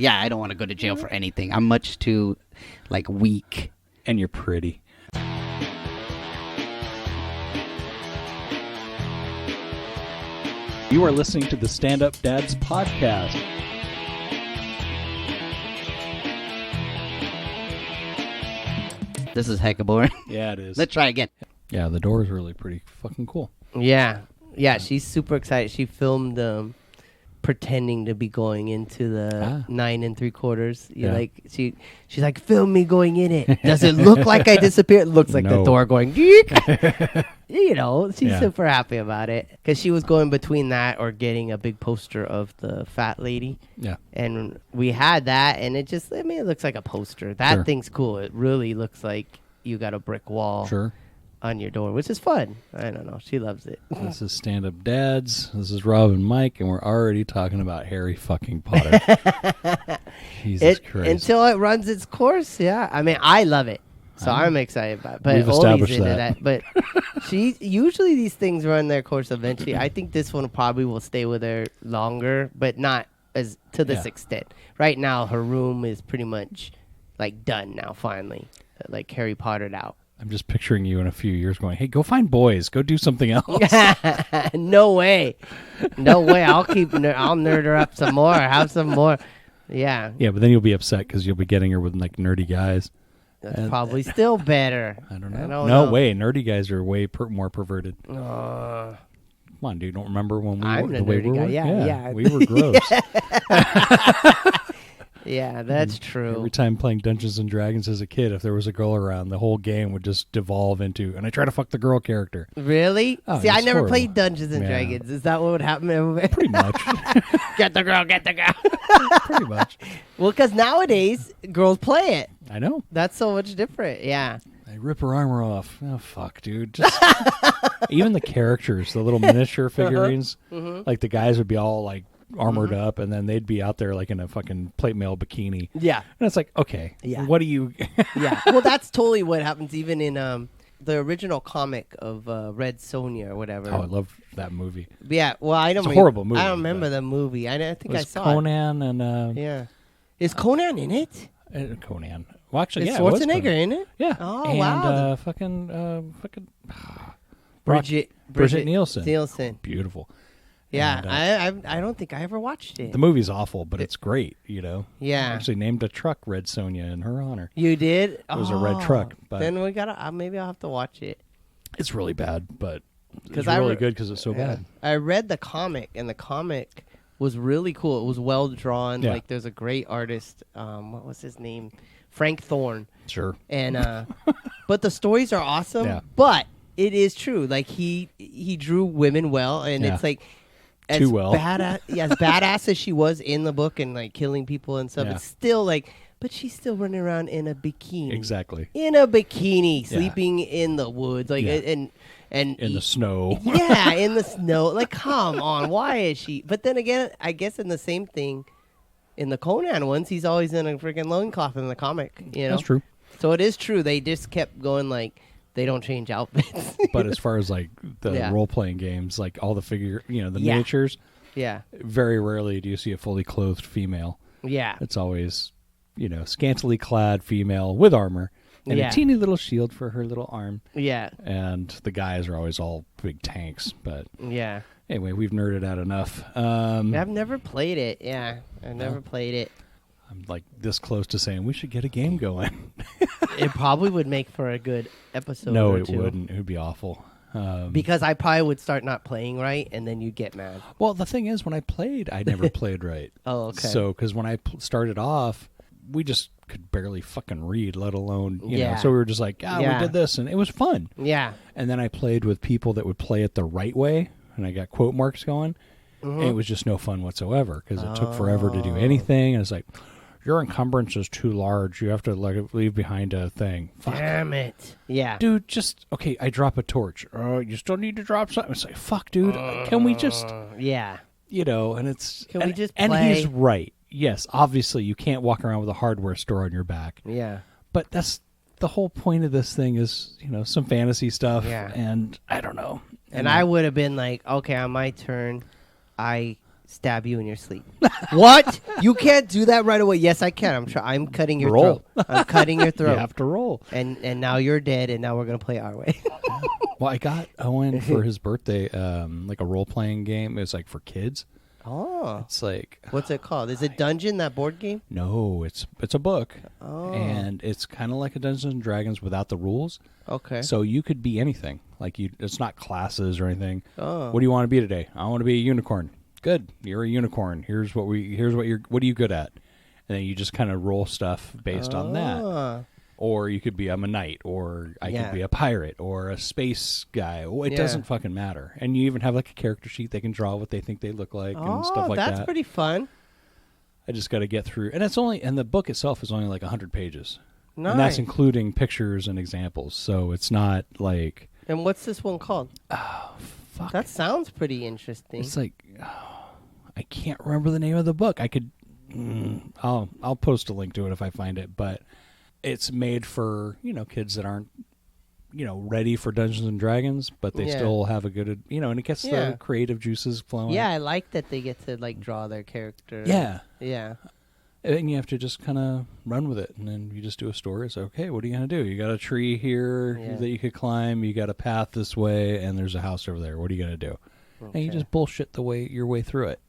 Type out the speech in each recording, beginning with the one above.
Yeah, I don't want to go to jail for anything. I'm much too, weak. And you're pretty. You are listening to the Stand Up Dads podcast. This is hecka boring. Yeah, it is. Let's try again. Yeah, the door is really pretty fucking cool. Yeah. She's super excited. She filmed pretending to be going into the 9 3/4. She's like, film me going in it. Does it look like I disappeared? It looks like the door going. She's super happy about it because she was going between that or getting a big poster of the fat lady. Yeah, and we had that, and it looks like a poster. That thing's cool. It really looks like you got a brick wall. Sure. On your door, which is fun. I don't know. She loves it. This is Stand Up Dads. This is Rob and Mike, and we're already talking about Harry fucking Potter. Jesus Christ. Until it runs its course, yeah. I mean, I love it. So I'm excited about it. But we've established that. But usually these things run their course eventually. I think this one probably will stay with her longer, but not as to this extent. Right now, her room is pretty much done now, finally. Harry Pottered out. I'm just picturing you in a few years going, hey, go find boys. Go do something else. No way. No way. I'll nerd her up some more. Have some more. Yeah. Yeah, but then you'll be upset because you'll be getting her with nerdy guys. That's probably still better. I don't know. No way. Nerdy guys are way more perverted. Come on, dude. Don't remember when I'm the the way nerdy we guy. were? Yeah. We were gross. Yeah, that's true. Every time playing Dungeons and Dragons as a kid, if there was a girl around, the whole game would just devolve into, and I try to fuck the girl character. Really? Oh, See, I never horrible. played Dungeons and Dragons. Is that what would happen? Pretty much. Get the girl. Pretty much. Well, because nowadays, girls play it. I know. That's so much different. Yeah. I rip her armor off. Oh, fuck, dude. Just even the characters, the little miniature figurines, the guys would be all armored up, and then they'd be out there in a fucking plate mail bikini. Yeah. And it's okay. Yeah. What do you... Yeah. Well, that's totally what happens even in the original comic of Red Sonja or whatever. Oh, I love that movie. Yeah. Well, It's a horrible movie. I don't remember the movie. I think I saw Conan it. and... Yeah. Is Conan in it? Conan. Well, actually, Is it was Schwarzenegger Conan. in it? Yeah. Oh, and, wow. Bridget Nielsen. Nielsen. Beautiful. Yeah, And, I don't think I ever watched it. The movie's awful, but it's great, Yeah. I actually named a truck Red Sonja in her honor. You did? It was a red truck. But then we gotta. Maybe I'll have to watch it. It's really bad, but it's really good because it's so bad. I read the comic, and the comic was really cool. It was well drawn. Yeah. There's a great artist. What was his name? Frank Thorne. Sure. And but the stories are awesome. Yeah. But it is true. He drew women well, and it's too well. As badass as she was in the book and killing people and stuff, it's still but she's still running around in a bikini. Exactly. In a bikini, sleeping in the woods, and in the snow. Yeah, in the snow. Come on, why is she? But then again, I guess in the same thing, in the Conan ones, he's always in a freaking loincloth in the comic. That's true. So it is true. They just kept going they don't change outfits. But as far as the role playing games, all the figure, the miniatures. Yeah. Very rarely do you see a fully clothed female. Yeah. It's always, scantily clad female with armor and a teeny little shield for her little arm. Yeah. And the guys are always all big tanks. But yeah. Anyway, we've nerded out enough. I've never played it. Yeah. I've never played it. I'm this close to saying we should get a game going. It probably would make for a good episode. No, or it two. wouldn't. It would be awful. Because I probably would start not playing right, and then you'd get mad. Well, the thing is, when I played, I never played right. Oh, okay. So, because when I started off, we just could barely fucking read, let alone, you know. So we were just we did this, and it was fun. Yeah. And then I played with people that would play it the right way, and I got quote marks going, and it was just no fun whatsoever because it took forever to do anything. And it's your encumbrance is too large. You have to leave behind a thing. Fuck. Damn it. Yeah. Dude, okay, I drop a torch. You still need to drop something. It's fuck, dude. Can we just... Yeah. And it's... Can we just play? And he's right. Yes, obviously, you can't walk around with a hardware store on your back. Yeah. But that's... The whole point of this thing is, some fantasy stuff. Yeah. And I don't know. And I would have been okay, on my turn, I stab you in your sleep. What? You can't do that right away. Yes, I can. I'm cutting your Roll. throat. I'm cutting your throat. You have to roll. And now you're dead, and now we're going to play our way. Well, I got Owen for his birthday, like a role-playing game. It's like for kids. Oh. It's like... What's it called? Is it Dungeon, that board game? No, it's a book. Oh. And it's kind of like a Dungeons and Dragons without the rules. Okay. So you could be anything. Like it's not classes or anything. Oh. What do you want to be today? I want to be a unicorn. Good. You're a unicorn. What are you good at? And then you just kind of roll stuff based on that. Or you could be, I'm a knight, or I could be a pirate, or a space guy. It doesn't fucking matter. And you even have like a character sheet they can draw what they think they look like and stuff like that. That's pretty fun. I just got to get through. And the book itself is only like 100 pages. Nice. And that's including pictures and examples. So it's not like... And what's this one called? Oh, fuck. That sounds pretty interesting. It's like... I can't remember the name of the book. I could... I'll post a link to it if I find it. But it's made for, kids that aren't, ready for Dungeons and Dragons, but they still have a good, and it gets the creative juices flowing. Yeah, I like that they get to, like, draw their character. Yeah. Yeah. And you have to just kind of run with it, and then you just do a story. It's okay, what are you going to do? You got a tree here that you could climb, you got a path this way, and there's a house over there. What are you going to do? Okay. And you just bullshit your way through it.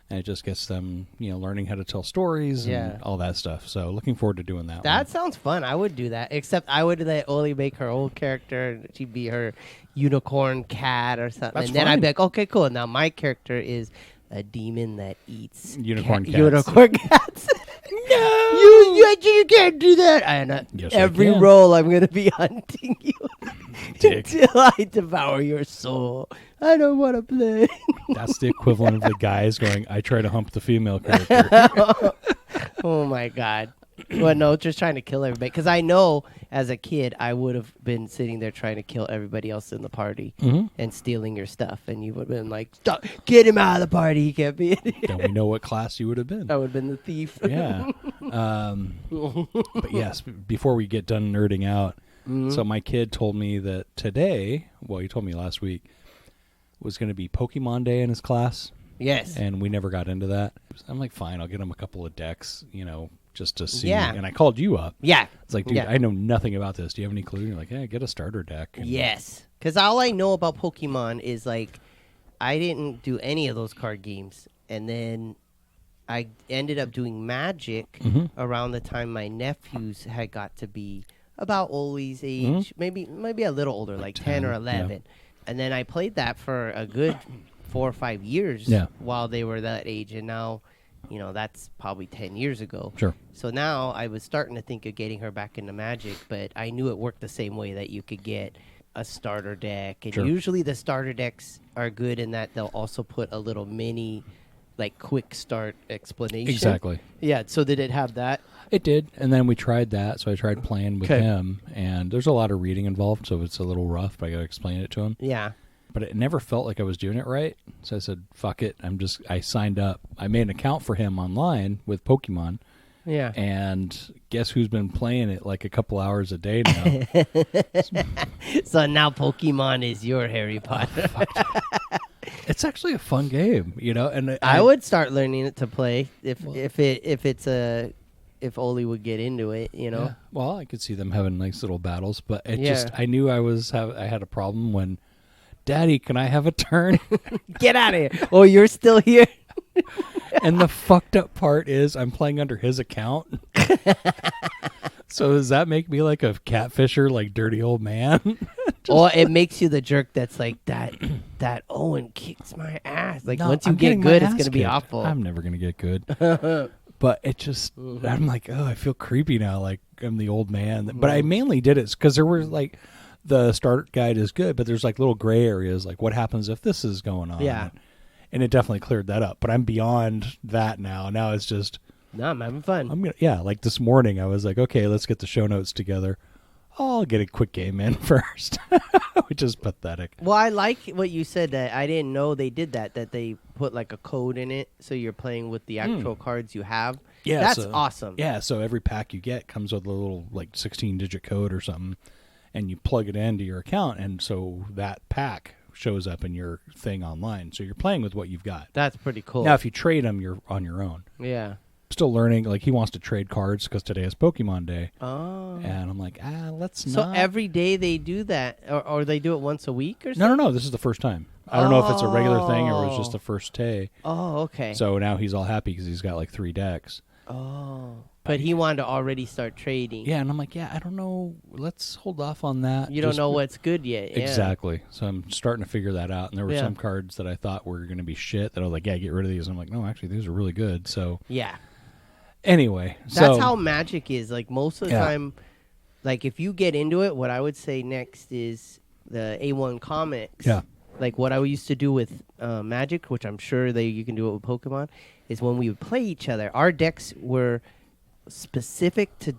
And it just gets them, learning how to tell stories and all that stuff. So looking forward to doing that. That sounds fun. I would do that. Except I would let Oli make her own character. And she'd be her unicorn cat or something. That's and then fine. I'd be like, okay, cool. Now my character is a demon that eats unicorn cats. Unicorn cats. No! You can't do that. And Yes, every I can. roll, I'm going to be hunting you until I devour your soul. I don't want to play. That's the equivalent of the guys going, I try to hump the female character. Oh, my God. Well, no, just trying to kill everybody. Because I know as a kid, I would have been sitting there trying to kill everybody else in the party and stealing your stuff. And you would have been like, stop, get him out of the party. He can't be in here. Then we know what class you would have been. I would have been the thief. Yeah. But yes, before we get done nerding out, so my kid told me that today, well, he told me last week, was going to be Pokemon Day in his class. Yes. And we never got into that. I'm like, fine, I'll get him a couple of decks, just to see. Yeah. And I called you up. Yeah. It's like, dude, I know nothing about this. Do you have any clue? And you're like, yeah, get a starter deck. And Yes. Because all I know about Pokemon is, like, I didn't do any of those card games. And then I ended up doing Magic around the time my nephews had got to be about Oli's age, maybe a little older, like 10 or 11. Yeah. And then I played that for a good 4 or 5 years while they were that age. And now, that's probably 10 years ago. Sure. So now I was starting to think of getting her back into Magic, but I knew it worked the same way, that you could get a starter deck. And usually the starter decks are good in that they'll also put a little mini, like, quick start explanation. Exactly. Yeah, so did it have that? It did. And then we tried that. So I tried playing with him. And there's a lot of reading involved, so it's a little rough, but I got to explain it to him. Yeah. But it never felt like I was doing it right. So I said, fuck it. I signed up. I made an account for him online with Pokemon. Yeah. And guess who's been playing it like a couple hours a day now? So now Pokemon is your Harry Potter. It's actually a fun game, and I would start learning it to play if Oli would get into it, Yeah. Well, I could see them having nice little battles, but I knew I had a problem when, Daddy, can I have a turn? Get out of here. Oh, you're still here? And the fucked up part is I'm playing under his account. So does that make me like a catfisher, like dirty old man? Or it makes you the jerk that's like, that Owen kicks my ass. Like, No, once you I'm get getting good, my it's ass going to be kicked. awful. I'm never going to get good. But it just, I'm like, oh, I feel creepy now. Like, I'm the old man. But I mainly did it because there were like, the start guide is good, but there's like little gray areas. Like, what happens if this is going on? Yeah. And it definitely cleared that up. But I'm beyond that now. Now it's just, no, I'm having fun. like this morning, I was like, okay, let's get the show notes together. I'll get a quick game in first, which is pathetic. Well, I like what you said, that I didn't know they did that they put like a code in it, so you're playing with the actual cards you have. Yeah, that's awesome. Yeah, so every pack you get comes with a little like 16-digit code or something, and you plug it into your account, and so that pack shows up in your thing online. So you're playing with what you've got. That's pretty cool. Now, if you trade them, you're on your own. Yeah. Still learning. Like, he wants to trade cards because today is Pokemon Day. Oh. And I'm like, let's so not. So every day they do that, or they do it once a week or something? No. This is the first time. I don't know if it's a regular thing or it was just the first day. Oh, okay. So now he's all happy because he's got like 3 decks. Oh. But he wanted to already start trading. Yeah, and I'm like, I don't know. Let's hold off on that. You don't know what's good yet. Yeah. Exactly. So I'm starting to figure that out. And there were some cards that I thought were going to be shit that I was like, get rid of these. And I'm like, no, actually, these are really good. So yeah. Anyway. That's how Magic is. Like, most of the time, like, if you get into it, what I would say next is the A1 Comics. Yeah. Like, what I used to do with Magic, which I'm sure you can do it with Pokemon, is when we would play each other, our decks were specific to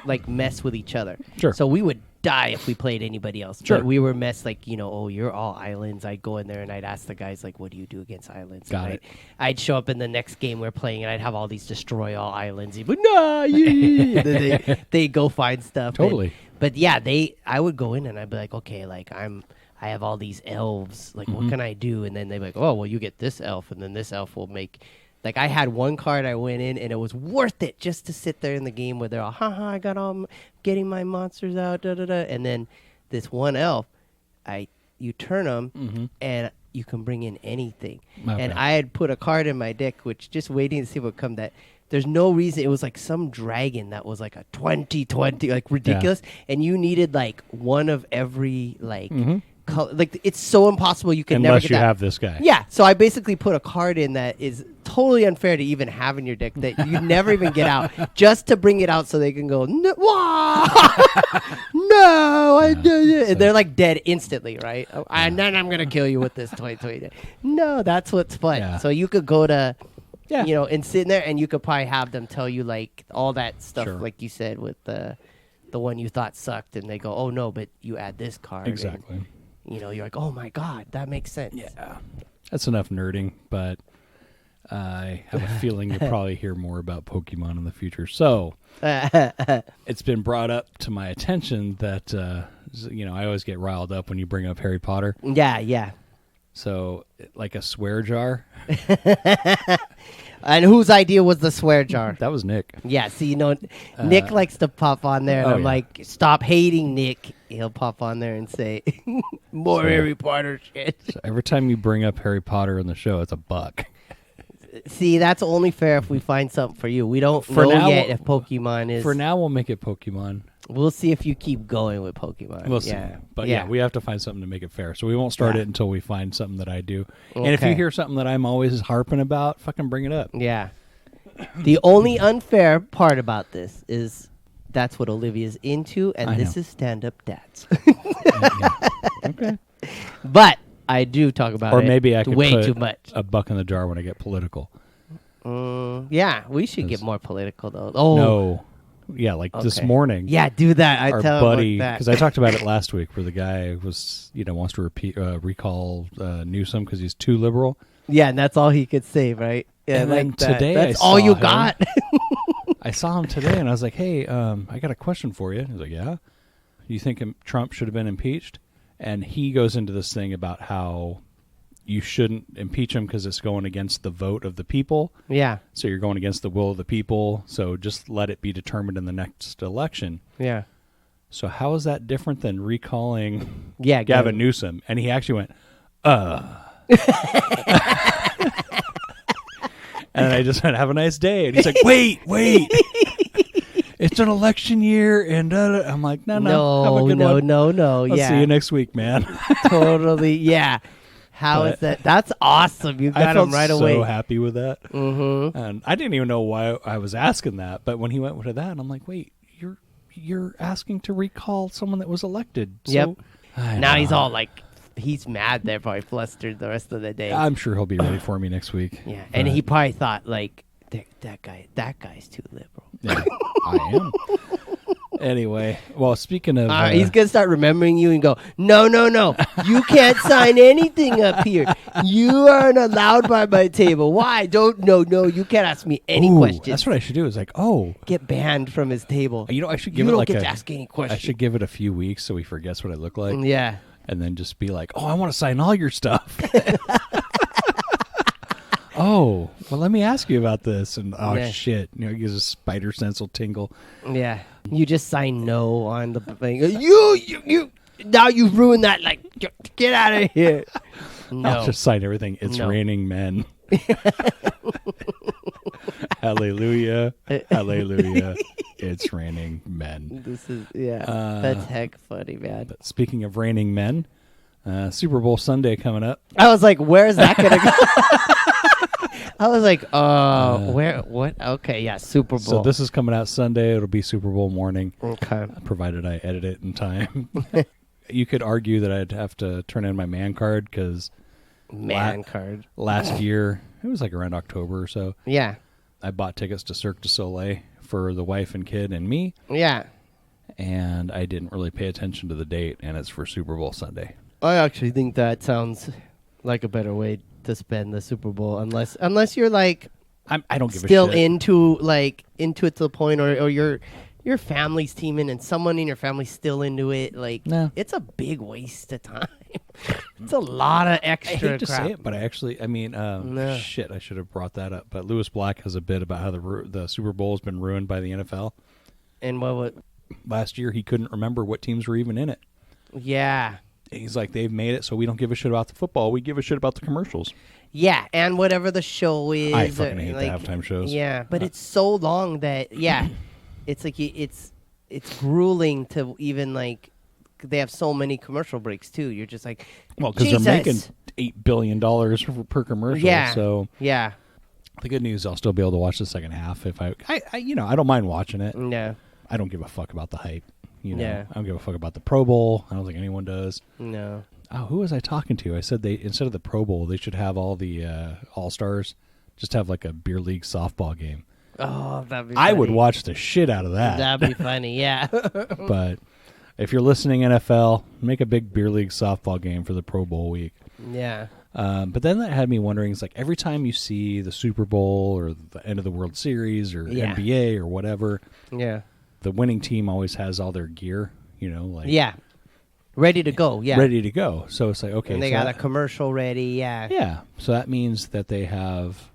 like mess with each other. Sure. So we would die if we played anybody else. Sure. But we were messed like, you're all islands. I'd go in there and I'd ask the guys, like, what do you do against islands? Got and it. I'd show up in the next game we're playing and I'd have all these destroy all islands. But no, yeah. They go find stuff. Totally. But yeah, I would go in and I'd be like, okay, like I have all these elves. Like, what can I do? And then they'd be like, oh, well, you get this elf, and then this elf will make. Like, I had one card I went in, and it was worth it just to sit there in the game where they're all, I got all getting my monsters out, da-da-da. And then this one elf, you turn them, and you can bring in anything. Okay. And I had put a card in my deck, which just waiting to see what would come that. There's no reason. It was like some dragon that was like a 20-20, like ridiculous. Yeah. And you needed like one of every, like... color. Like, it's so impossible you can never get that. Unless you have this guy. Yeah, so I basically put a card in that is totally unfair to even have in your deck that you never even get out, just to bring it out so they can go, no, I did it. And they're like dead instantly, right? And then I'm going to kill you with this 2020. No, that's what's fun. Yeah. So you could go to, and sit in there and you could probably have them tell you like all that stuff, like you said, with the one you thought sucked, and they go, oh no, but you add this card. Exactly. And, you're like, oh my God, that makes sense. Yeah. That's enough nerding, but I have a feeling you'll probably hear more about Pokemon in the future. So it's been brought up to my attention that, I always get riled up when you bring up Harry Potter. Yeah. So, like a swear jar. And whose idea was the swear jar? That was Nick. Yeah, see, Nick likes to pop on there, and I'm like, stop hating Nick. He'll pop on there and say, more Harry Potter shit. So every time you bring up Harry Potter in the show, it's $1. See, that's only fair if we find something for you. We don't know yet if Pokemon is... For now, we'll make it Pokemon. We'll see if you keep going with Pokemon. We'll see. But we have to find something to make it fair. So we won't start it until we find something that I do. Okay. And if you hear something that I'm always harping about, fucking bring it up. Yeah. The only unfair part about this is that's what Olivia's into, and this is stand-up dads. Okay. But I do talk about it or maybe I could way put too much. a buck in the jar when I get political. Yeah, we should get more political, though. Oh. No. Yeah, like this morning. Yeah, do that. Our buddy, because I talked about it last week, where the guy was, wants to recall Newsom because he's too liberal. Yeah, and that's all he could say, right? Yeah, and then today, that's all you got. I saw him today, and I was like, "Hey, I got a question for you." He's like, "Yeah, you think Trump should have been impeached?" And he goes into this thing about how you shouldn't impeach him because it's going against the vote of the people. Yeah. So you're going against the will of the people. So just let it be determined in the next election. Yeah. So how is that different than recalling Gavin Newsom? And he actually went, And I just went, have a nice day. And he's like, wait. It's an election year. And I'm like, no. Have a good one. No. I'll see you next week, man. Totally. Yeah. How is that? That's awesome. You got him right away. I felt so happy with that. Mm-hmm. And I didn't even know why I was asking that. But when he went to that, I'm like, wait, you're asking to recall someone that was elected. So, yep. Now he's all like, he's mad. They're probably flustered the rest of the day. I'm sure he'll be ready for me next week. Yeah. And he probably thought, like, that guy's too liberal. Yeah, I am. Anyway, well, speaking of... he's going to start remembering you and go, no. You can't sign anything up here. You aren't allowed by my table. Why? No. You can't ask me any questions. That's what I should do is like, get banned from his table. I should give you it don't like get to ask any questions. I should give it a few weeks so he forgets what I look like. Yeah. and then just be like, "Oh, I want to sign all your stuff." Oh, well, let me ask you about this. And shit, it gives a spider sense will tingle. Yeah, you just sign no on the thing. You. Now you've ruined that. Like, get out of here. No. I'll just sign everything. It's raining men. Hallelujah. Hallelujah. It's raining men. This is, that's heck funny, man. But speaking of raining men, Super Bowl Sunday coming up. I was like, where's that going to go? I was like, where, what? Okay, yeah, Super Bowl. So this is coming out Sunday. It'll be Super Bowl morning. Okay. Provided I edit it in time. You could argue that I'd have to turn in my man card because last year, it was like around October or so. Yeah. I bought tickets to Cirque du Soleil for the wife and kid and me. Yeah. And I didn't really pay attention to the date, and it's for Super Bowl Sunday. I actually think that sounds like a better way to spend the Super Bowl, unless you're like I don't give still a shit. into it to the point, or your family's teaming and someone in your family's still into it. Like, It's a big waste of time. It's a lot of extra. I hate to crap. say it, but shit, I should have brought that up. But Lewis Black has a bit about how the Super Bowl has been ruined by the NFL. And what? Last year, he couldn't remember what teams were even in it. Yeah. He's like, they've made it so we don't give a shit about the football. We give a shit about the commercials. Yeah, and whatever the show is. I fucking hate the halftime shows. Yeah, but it's so long that, it's like it's grueling to even like, they have so many commercial breaks too. You're just like, well, because they're making $8 billion per commercial. Yeah. So yeah. The good news, I'll still be able to watch the second half if I don't mind watching it. No. I don't give a fuck about the hype. Yeah. I don't give a fuck about the Pro Bowl. I don't think anyone does. No. Oh, who was I talking to? I said instead of the Pro Bowl, they should have all the All-Stars just have like a beer league softball game. Oh, that'd be funny. I would watch the shit out of that. That'd be funny, yeah. But if you're listening, NFL, make a big beer league softball game for the Pro Bowl week. Yeah. But then that had me wondering, it's like every time you see the Super Bowl or the end of the World Series or NBA or whatever, the winning team always has all their gear, ready to go. Yeah, ready to go. So it's like, okay, and they got a commercial ready. Yeah. So that means that they have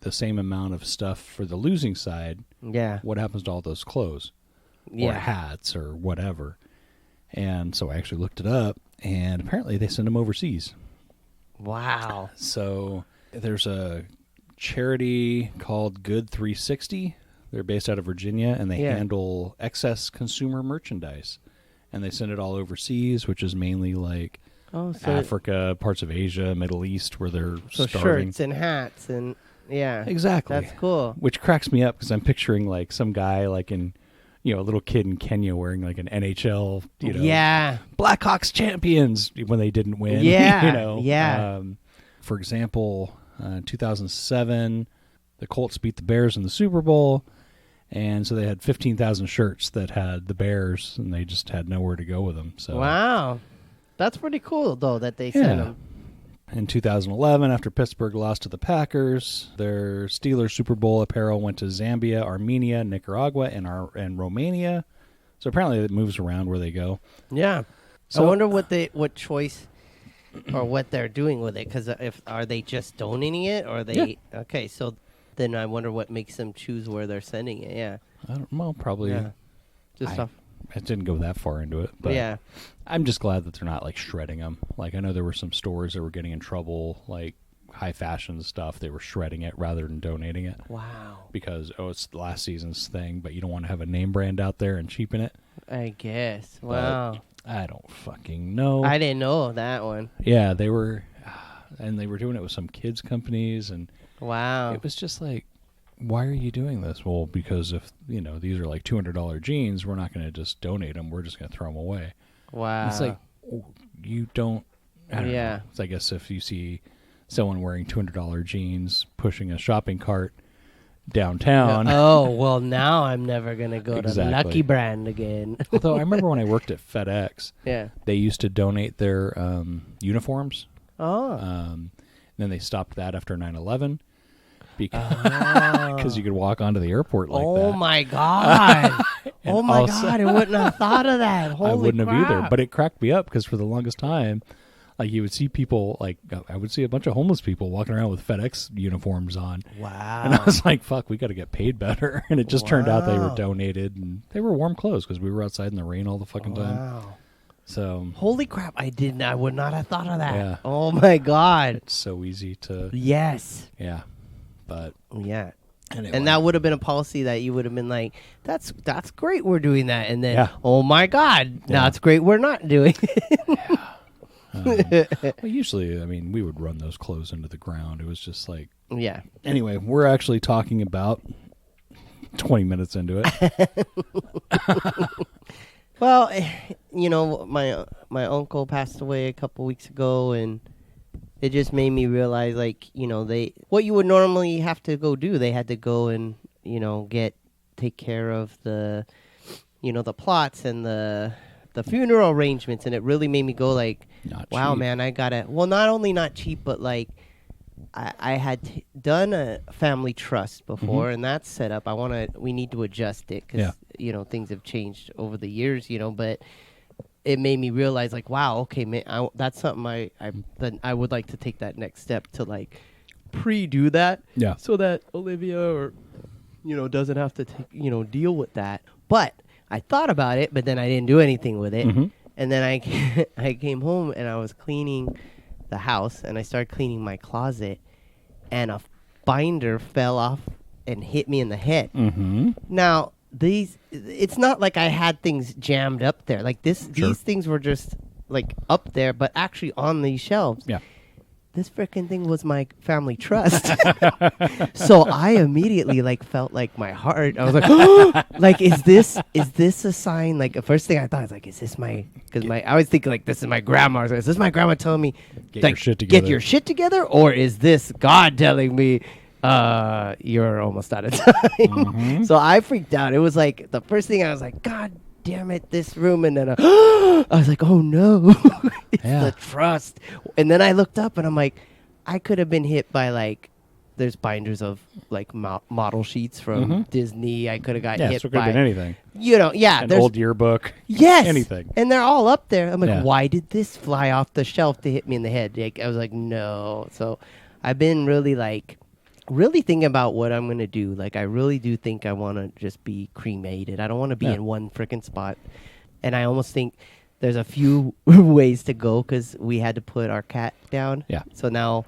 the same amount of stuff for the losing side. Yeah. What happens to all those clothes or hats or whatever? And so I actually looked it up, and apparently they send them overseas. Wow. So there's a charity called Good 360. They're based out of Virginia, and they handle excess consumer merchandise. And they send it all overseas, which is mainly like Africa, parts of Asia, Middle East, where they're starving. Shirts and hats and exactly. That's cool. Which cracks me up because I'm picturing like some guy like in, a little kid in Kenya wearing like an NHL, Blackhawks champions when they didn't win. Yeah, for example, 2007, the Colts beat the Bears in the Super Bowl. And so they had 15,000 shirts that had the Bears, and they just had nowhere to go with them. So wow. That's pretty cool, though, that they sent them. In 2011, after Pittsburgh lost to the Packers, their Steelers Super Bowl apparel went to Zambia, Armenia, Nicaragua, and Romania. So apparently it moves around where they go. Yeah. So I wonder what choice or what they're doing with it, because are they just donating it, or are they... Yeah. Okay, so... Then I wonder what makes them choose where they're sending it. Yeah, probably. Yeah. Just stuff. I didn't go that far into it, but I'm just glad that they're not like shredding them. Like I know there were some stores that were getting in trouble, like high fashion stuff. They were shredding it rather than donating it. Wow. Because it's last season's thing, but you don't want to have a name brand out there and cheapen it. I guess. Wow. But I don't fucking know. I didn't know that one. Yeah, they were, and they were doing it with some kids companies and. Wow. It was just like, why are you doing this? Well, because if, these are like $200 jeans, we're not going to just donate them. We're just going to throw them away. Wow. It's like, you don't, I don't know. It's, I guess if you see someone wearing $200 jeans pushing a shopping cart downtown. Oh, well, now I'm never going to go to Lucky Brand again. Although I remember when I worked at FedEx, they used to donate their uniforms. Oh. Then they stopped that after 9/11. because you could walk onto the airport like that. Oh my god! Oh my god! I wouldn't have thought of that. Holy I wouldn't crap. have either. But it cracked me up because for the longest time, like you would see people, like I would see a bunch of homeless people walking around with FedEx uniforms on. Wow! And I was like, "Fuck, we got to get paid better." And it just turned out they were donated, and they were warm clothes because we were outside in the rain all the fucking time. Wow! So Holy crap! I would not have thought of that. Yeah. Oh my god! it's so easy to, Yes. yeah. But Yeah. anyway. And that would have been a policy that you would have been like, that's great, we're doing that. And then, Yeah. oh my God, that's great, we're not doing it. Well, usually, I mean, we would run those clothes into the ground. It was just like, Yeah. anyway, we're actually talking about 20 minutes into it. Well, you know, my uncle passed away a couple weeks ago, and it just made me realize, like, you know, what you would normally have to go do, they had to go and, you know, take care of the, you know, the plots and the funeral arrangements, and it really made me go like, Not wow, cheap. man, I gotta. Well, not only not cheap, but like, I had done a family trust before, and that's set up. We need to adjust it because you know things have changed over the years, you know, but. It made me realize, like, wow, okay, man, that's something I would like to take that next step to, like, pre-do that, so that Olivia or, you know, doesn't have to deal with that. But I thought about it, but then I didn't do anything with it. And then I came home and I was cleaning the house, and I started cleaning my closet, and a binder fell off and hit me in the head. Now. It's not like I had things jammed up there. Like these things were just like up there, but actually on these shelves. Yeah. This freaking thing was my family trust. So I immediately like felt like my heart. I was like, oh! Like, is this a sign? Like the first thing I thought was like, is this I always think like this is my grandma. Is this my grandma telling me your shit together? Get your shit together, or is this God telling me? You're almost out of time. So I freaked out. It was like the first thing I was like, God damn it, this room. And then I was like, oh no, it's the trust. And then I looked up and I'm like, I could have been hit by like, there's binders of like model sheets from Disney. I could have got hit so it could by have been anything. You know, an old yearbook. Yes, anything. And they're all up there. I'm like, why did this fly off the shelf to hit me in the head? Like, I was like, no. So I've been really thinking about what I'm going to do. Like, I really do think I want to just be cremated. I don't want to be in one freaking spot. And I almost think there's a few ways to go because we had to put our cat down. Yeah. So now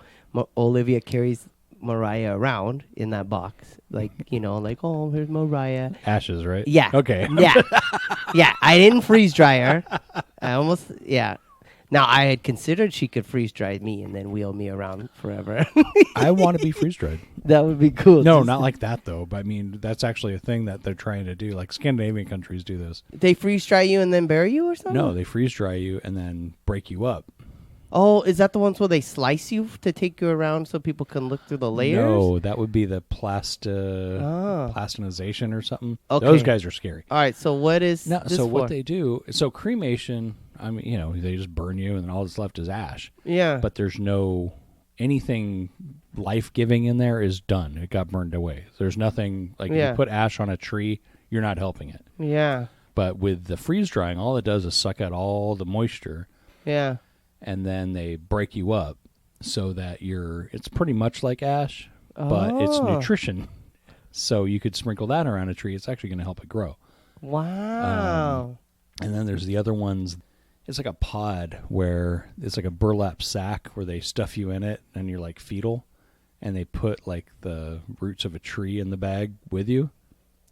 Olivia carries Mariah around in that box. Like, you know, like, oh, here's Mariah. Ashes, right? Yeah. Okay. Yeah. Yeah. I didn't freeze dry her. Now, I had considered she could freeze dry me and then wheel me around forever. I want to be freeze dried. That would be cool. No, not like that, though. But I mean, that's actually a thing that they're trying to do. Like, Scandinavian countries do this. They freeze dry you and then bury you or something? No, they freeze dry you and then break you up. Oh, is that the ones where they slice you to take you around so people can look through the layers? No, that would be the plastinization or something. Okay. Those guys are scary. All right, so what is this for? What they do, so cremation, I mean, you know, they just burn you and then all that's left is ash. Yeah. But there's no, anything life-giving in there is done. It got burned away. There's nothing, like if you put ash on a tree, you're not helping it. Yeah. But with the freeze drying, all it does is suck out all the moisture. Yeah. And then they break you up so that it's pretty much like ash, but it's nutrition. So you could sprinkle that around a tree. It's actually going to help it grow. Wow. And then there's the other ones. It's like a pod where it's like a burlap sack where they stuff you in it and you're like fetal. And they put like the roots of a tree in the bag with you.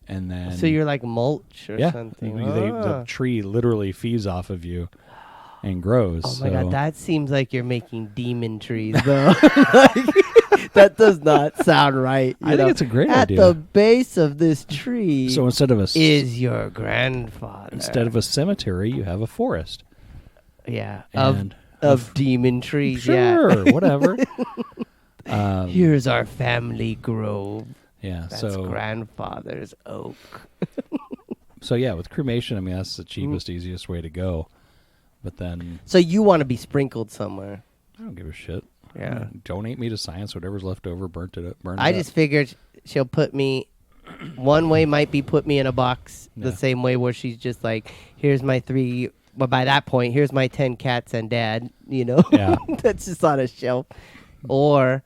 And then. So you're like mulch or something. The tree literally feeds off of you. And grows. Oh my God, that seems like you're making demon trees, though. That does not sound right. I think it's a great idea. At the base of this tree, so instead of is your grandfather. Instead of a cemetery, you have a forest. Yeah, of demon trees. Sure, whatever. Here's our family grove. Yeah, that's grandfather's oak. So yeah, with cremation, I mean that's the cheapest, easiest way to go. But then, so you want to be sprinkled somewhere? I don't give a shit. Yeah. Donate me to science. Whatever's left over, burn it up. I just figured she'll put me. One way might be put me in a box the same way where she's just like, here's my 3. But by that point, here's my 10 cats and dad. Yeah. That's just on a shelf. Or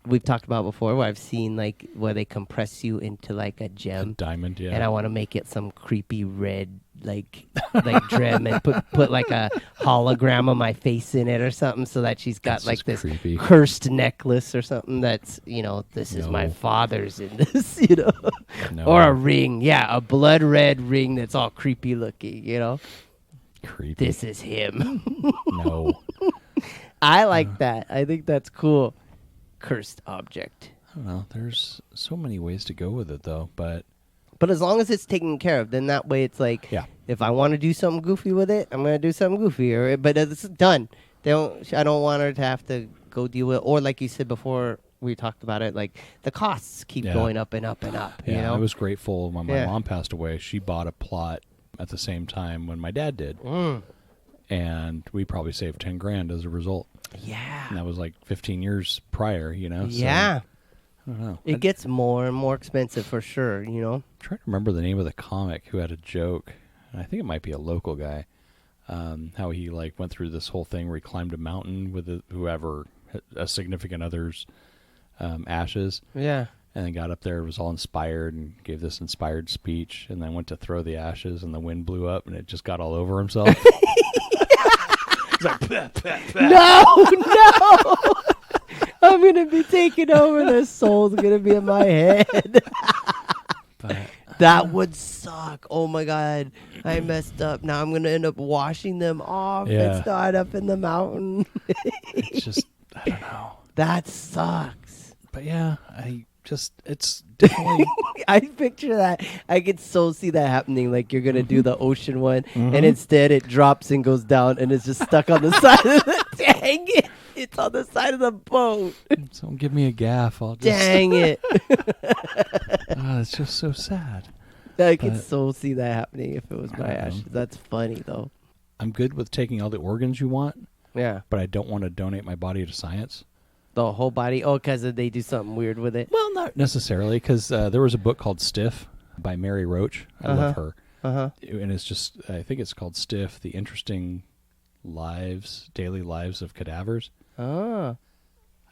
we've talked about before where I've seen like where they compress you into like a gem. Diamond, yeah. And I want to make it some creepy red like gem and put like a hologram of my face in it or something so that she's got That's like this creepy. cursed necklace or something that's, this is my father's in this, No. Or a ring. Yeah, a blood red ring that's all creepy looking, Creepy. This is him. No. I like that. I think that's cool. Cursed object. I don't know. There's so many ways to go with it, though. But as long as it's taken care of, then that way it's like, if I want to do something goofy with it, I'm going to do something goofy. But it's done. I don't want her to have to go deal with it. Or like you said before, we talked about it, like the costs keep going up and up and up. Yeah, I was grateful when my mom passed away. She bought a plot at the same time when my dad did. And we probably saved $10,000 as a result. Yeah. And that was like 15 years prior, Yeah. So, I don't know. It gets more and more expensive for sure, I'm trying to remember the name of the comic who had a joke. And I think it might be a local guy. How he like went through this whole thing where he climbed a mountain with whoever, a significant other's ashes. Yeah. And then got up there, was all inspired and gave this inspired speech, and then went to throw the ashes, and the wind blew up, and it just got all over himself. He's like, bah, bah, bah. No! I'm going to be taking over. The soul's going to be in my head. But, that would suck. Oh, my God. I messed up. Now I'm going to end up washing them off and start up in the mountain. It's just, I don't know. That sucks. But yeah, it's definitely. I picture that. I could so see that happening. Like you're going to do the ocean one, and instead it drops and goes down, and it's just stuck on the side of the. Dang it. It's on the side of the boat. Someone give me a gaff. I'll just. Dang it. It's just so sad. I could so see that happening if it was my ashes. That's funny, though. I'm good with taking all the organs you want. Yeah. But I don't want to donate my body to science. The whole body? Oh, because they do something weird with it? Well, not necessarily, because there was a book called Stiff by Mary Roach. I love her. And it's just, I think it's called Stiff, The Interesting Daily Lives of Cadavers. Oh.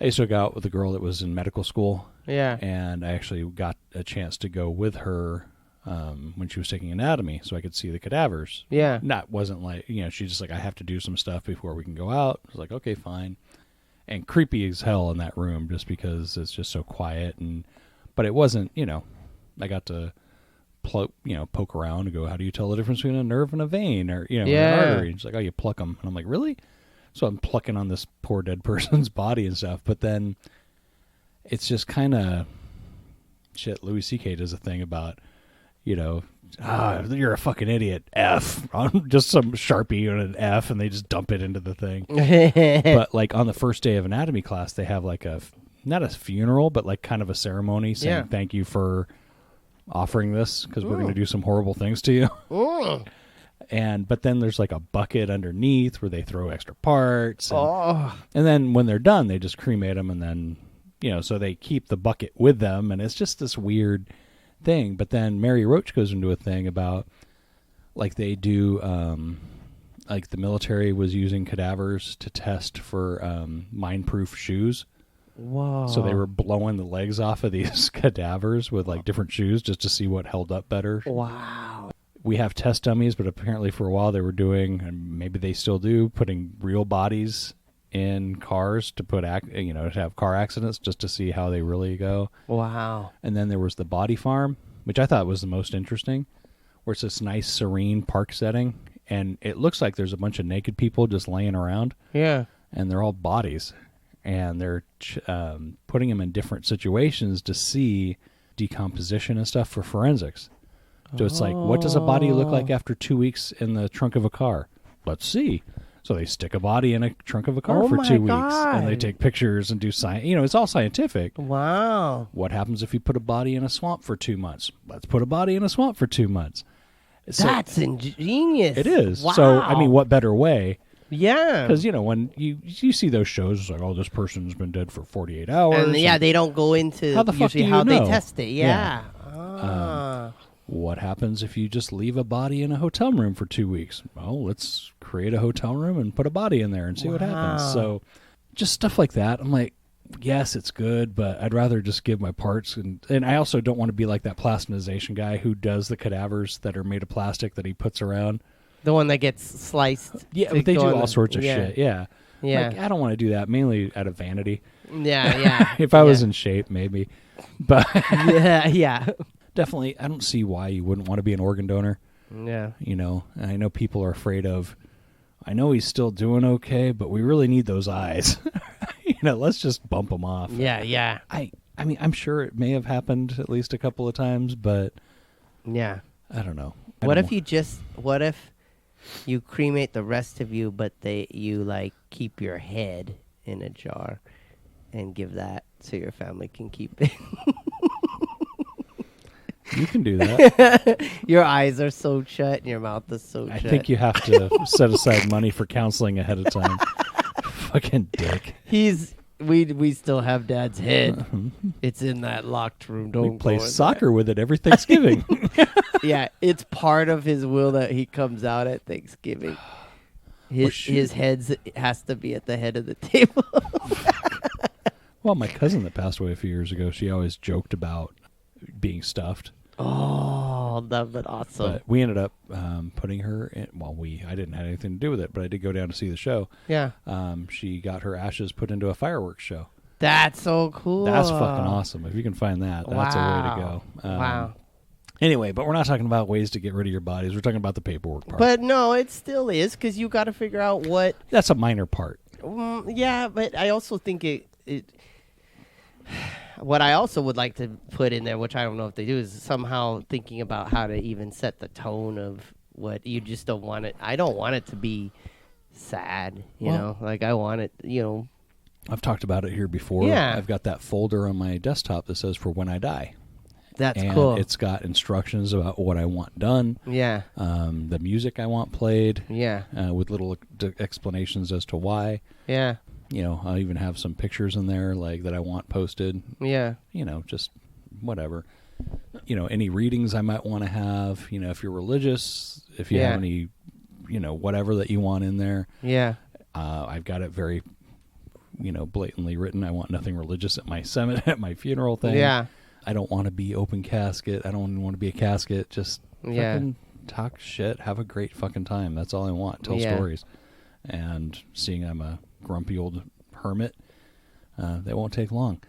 I used to go out with a girl that was in medical school. Yeah. And I actually got a chance to go with her when she was taking anatomy, so I could see the cadavers. Yeah. Wasn't like, she's just like, I have to do some stuff before we can go out. I was like, okay, fine. And creepy as hell in that room just because it's just so quiet. But it wasn't, I got to poke around and go, how do you tell the difference between a nerve and a vein or, an artery? And it's like, oh, you pluck them. And I'm like, really? So I'm plucking on this poor dead person's body and stuff. But then it's just kind of shit. Louis C.K. does a thing about, you're a fucking idiot. F. Just some Sharpie and an F, and they just dump it into the thing. But like on the first day of anatomy class, they have like not a funeral, but like kind of a ceremony saying thank you for offering this because we're going to do some horrible things to you. But then there's like a bucket underneath where they throw extra parts. And then when they're done, they just cremate them, and then so they keep the bucket with them, and it's just this weird thing. But then Mary Roach goes into a thing about like they do like the military was using cadavers to test for mine-proof shoes. Whoa. So they were blowing the legs off of these cadavers with like different shoes just to see what held up better. Wow. We have test dummies, but apparently for a while they were doing, and maybe they still do, putting real bodies in cars to to have car accidents just to see how they really go. Wow. And then there was the body farm, which I thought was the most interesting, where it's this nice serene park setting, and it looks like there's a bunch of naked people just laying around. Yeah. And they're all bodies, and they're putting them in different situations to see decomposition and stuff for forensics. So it's like, what does a body look like after 2 weeks in the trunk of a car? Let's see. So they stick a body in a trunk of a car for 2 weeks, and they take pictures and do science. It's all scientific. Wow. What happens if you put a body in a swamp for 2 months? Let's put a body in a swamp for 2 months. That's ingenious. It is. Wow. So, what better way Yeah. Because, when you see those shows, it's like, oh, this person's been dead for 48 hours. And yeah, they don't go into how the fuck usually do you how know? they test it. Yeah. What happens if you just leave a body in a hotel room for 2 weeks? Well, let's create a hotel room and put a body in there and see what happens. So just stuff like that. I'm like, yes, it's good, but I'd rather just give my parts. And I also don't want to be like that plastinization guy who does the cadavers that are made of plastic that he puts around. The one that gets sliced. Yeah, but they do all sorts of shit. Yeah. Yeah. Like, I don't want to do that, mainly out of vanity. Yeah. If I was in shape, maybe. But yeah. definitely, I don't see why you wouldn't want to be an organ donor. Yeah. And I know people are afraid of, I know he's still doing okay, but we really need those eyes. Let's just bump them off. Yeah. I mean, I'm sure it may have happened at least a couple of times, but yeah. I don't know. What if you cremate the rest of you, but you like keep your head in a jar and give that so your family can keep it? You can do that. Your eyes are sewed shut and your mouth is sewed shut. I think you have to set aside money for counseling ahead of time. Fucking dick. We still have Dad's head. It's in that locked room. Don't we play go in soccer there. with it every Thanksgiving. Yeah, it's part of his will that he comes out at Thanksgiving. His head has to be at the head of the table. Well, my cousin that passed away a few years ago, she always joked about being stuffed. Oh, that would be awesome. But we ended up putting her in. Well, I didn't have anything to do with it, but I did go down to see the show. Yeah. She got her ashes put into a fireworks show. That's so cool. That's fucking awesome. If you can find that, that's a way to go. Wow. Anyway, but we're not talking about ways to get rid of your bodies. We're talking about the paperwork part. But no, it still is, because you got to figure out what. That's a minor part. Yeah, but I also think it. What I also would like to put in there, which I don't know if they do, is somehow thinking about how to even set the tone of what you just don't want it. I don't want it to be sad, you know? Like, I want it, I've talked about it here before. Yeah. I've got that folder on my desktop that says for when I die. That's and cool. It's got instructions about what I want done. Yeah. The music I want played. Yeah. With little explanations as to why. Yeah. I'll even have some pictures in there like that I want posted. Yeah. Just whatever. Any readings I might want to have. If you're religious, if you have any, whatever that you want in there. Yeah. I've got it very, blatantly written. I want nothing religious at my at my funeral thing. Yeah. I don't want to be open casket. I don't want to be a casket. Just fucking talk shit. Have a great fucking time. That's all I want. Tell stories. And seeing I'm a grumpy old hermit, that won't take long.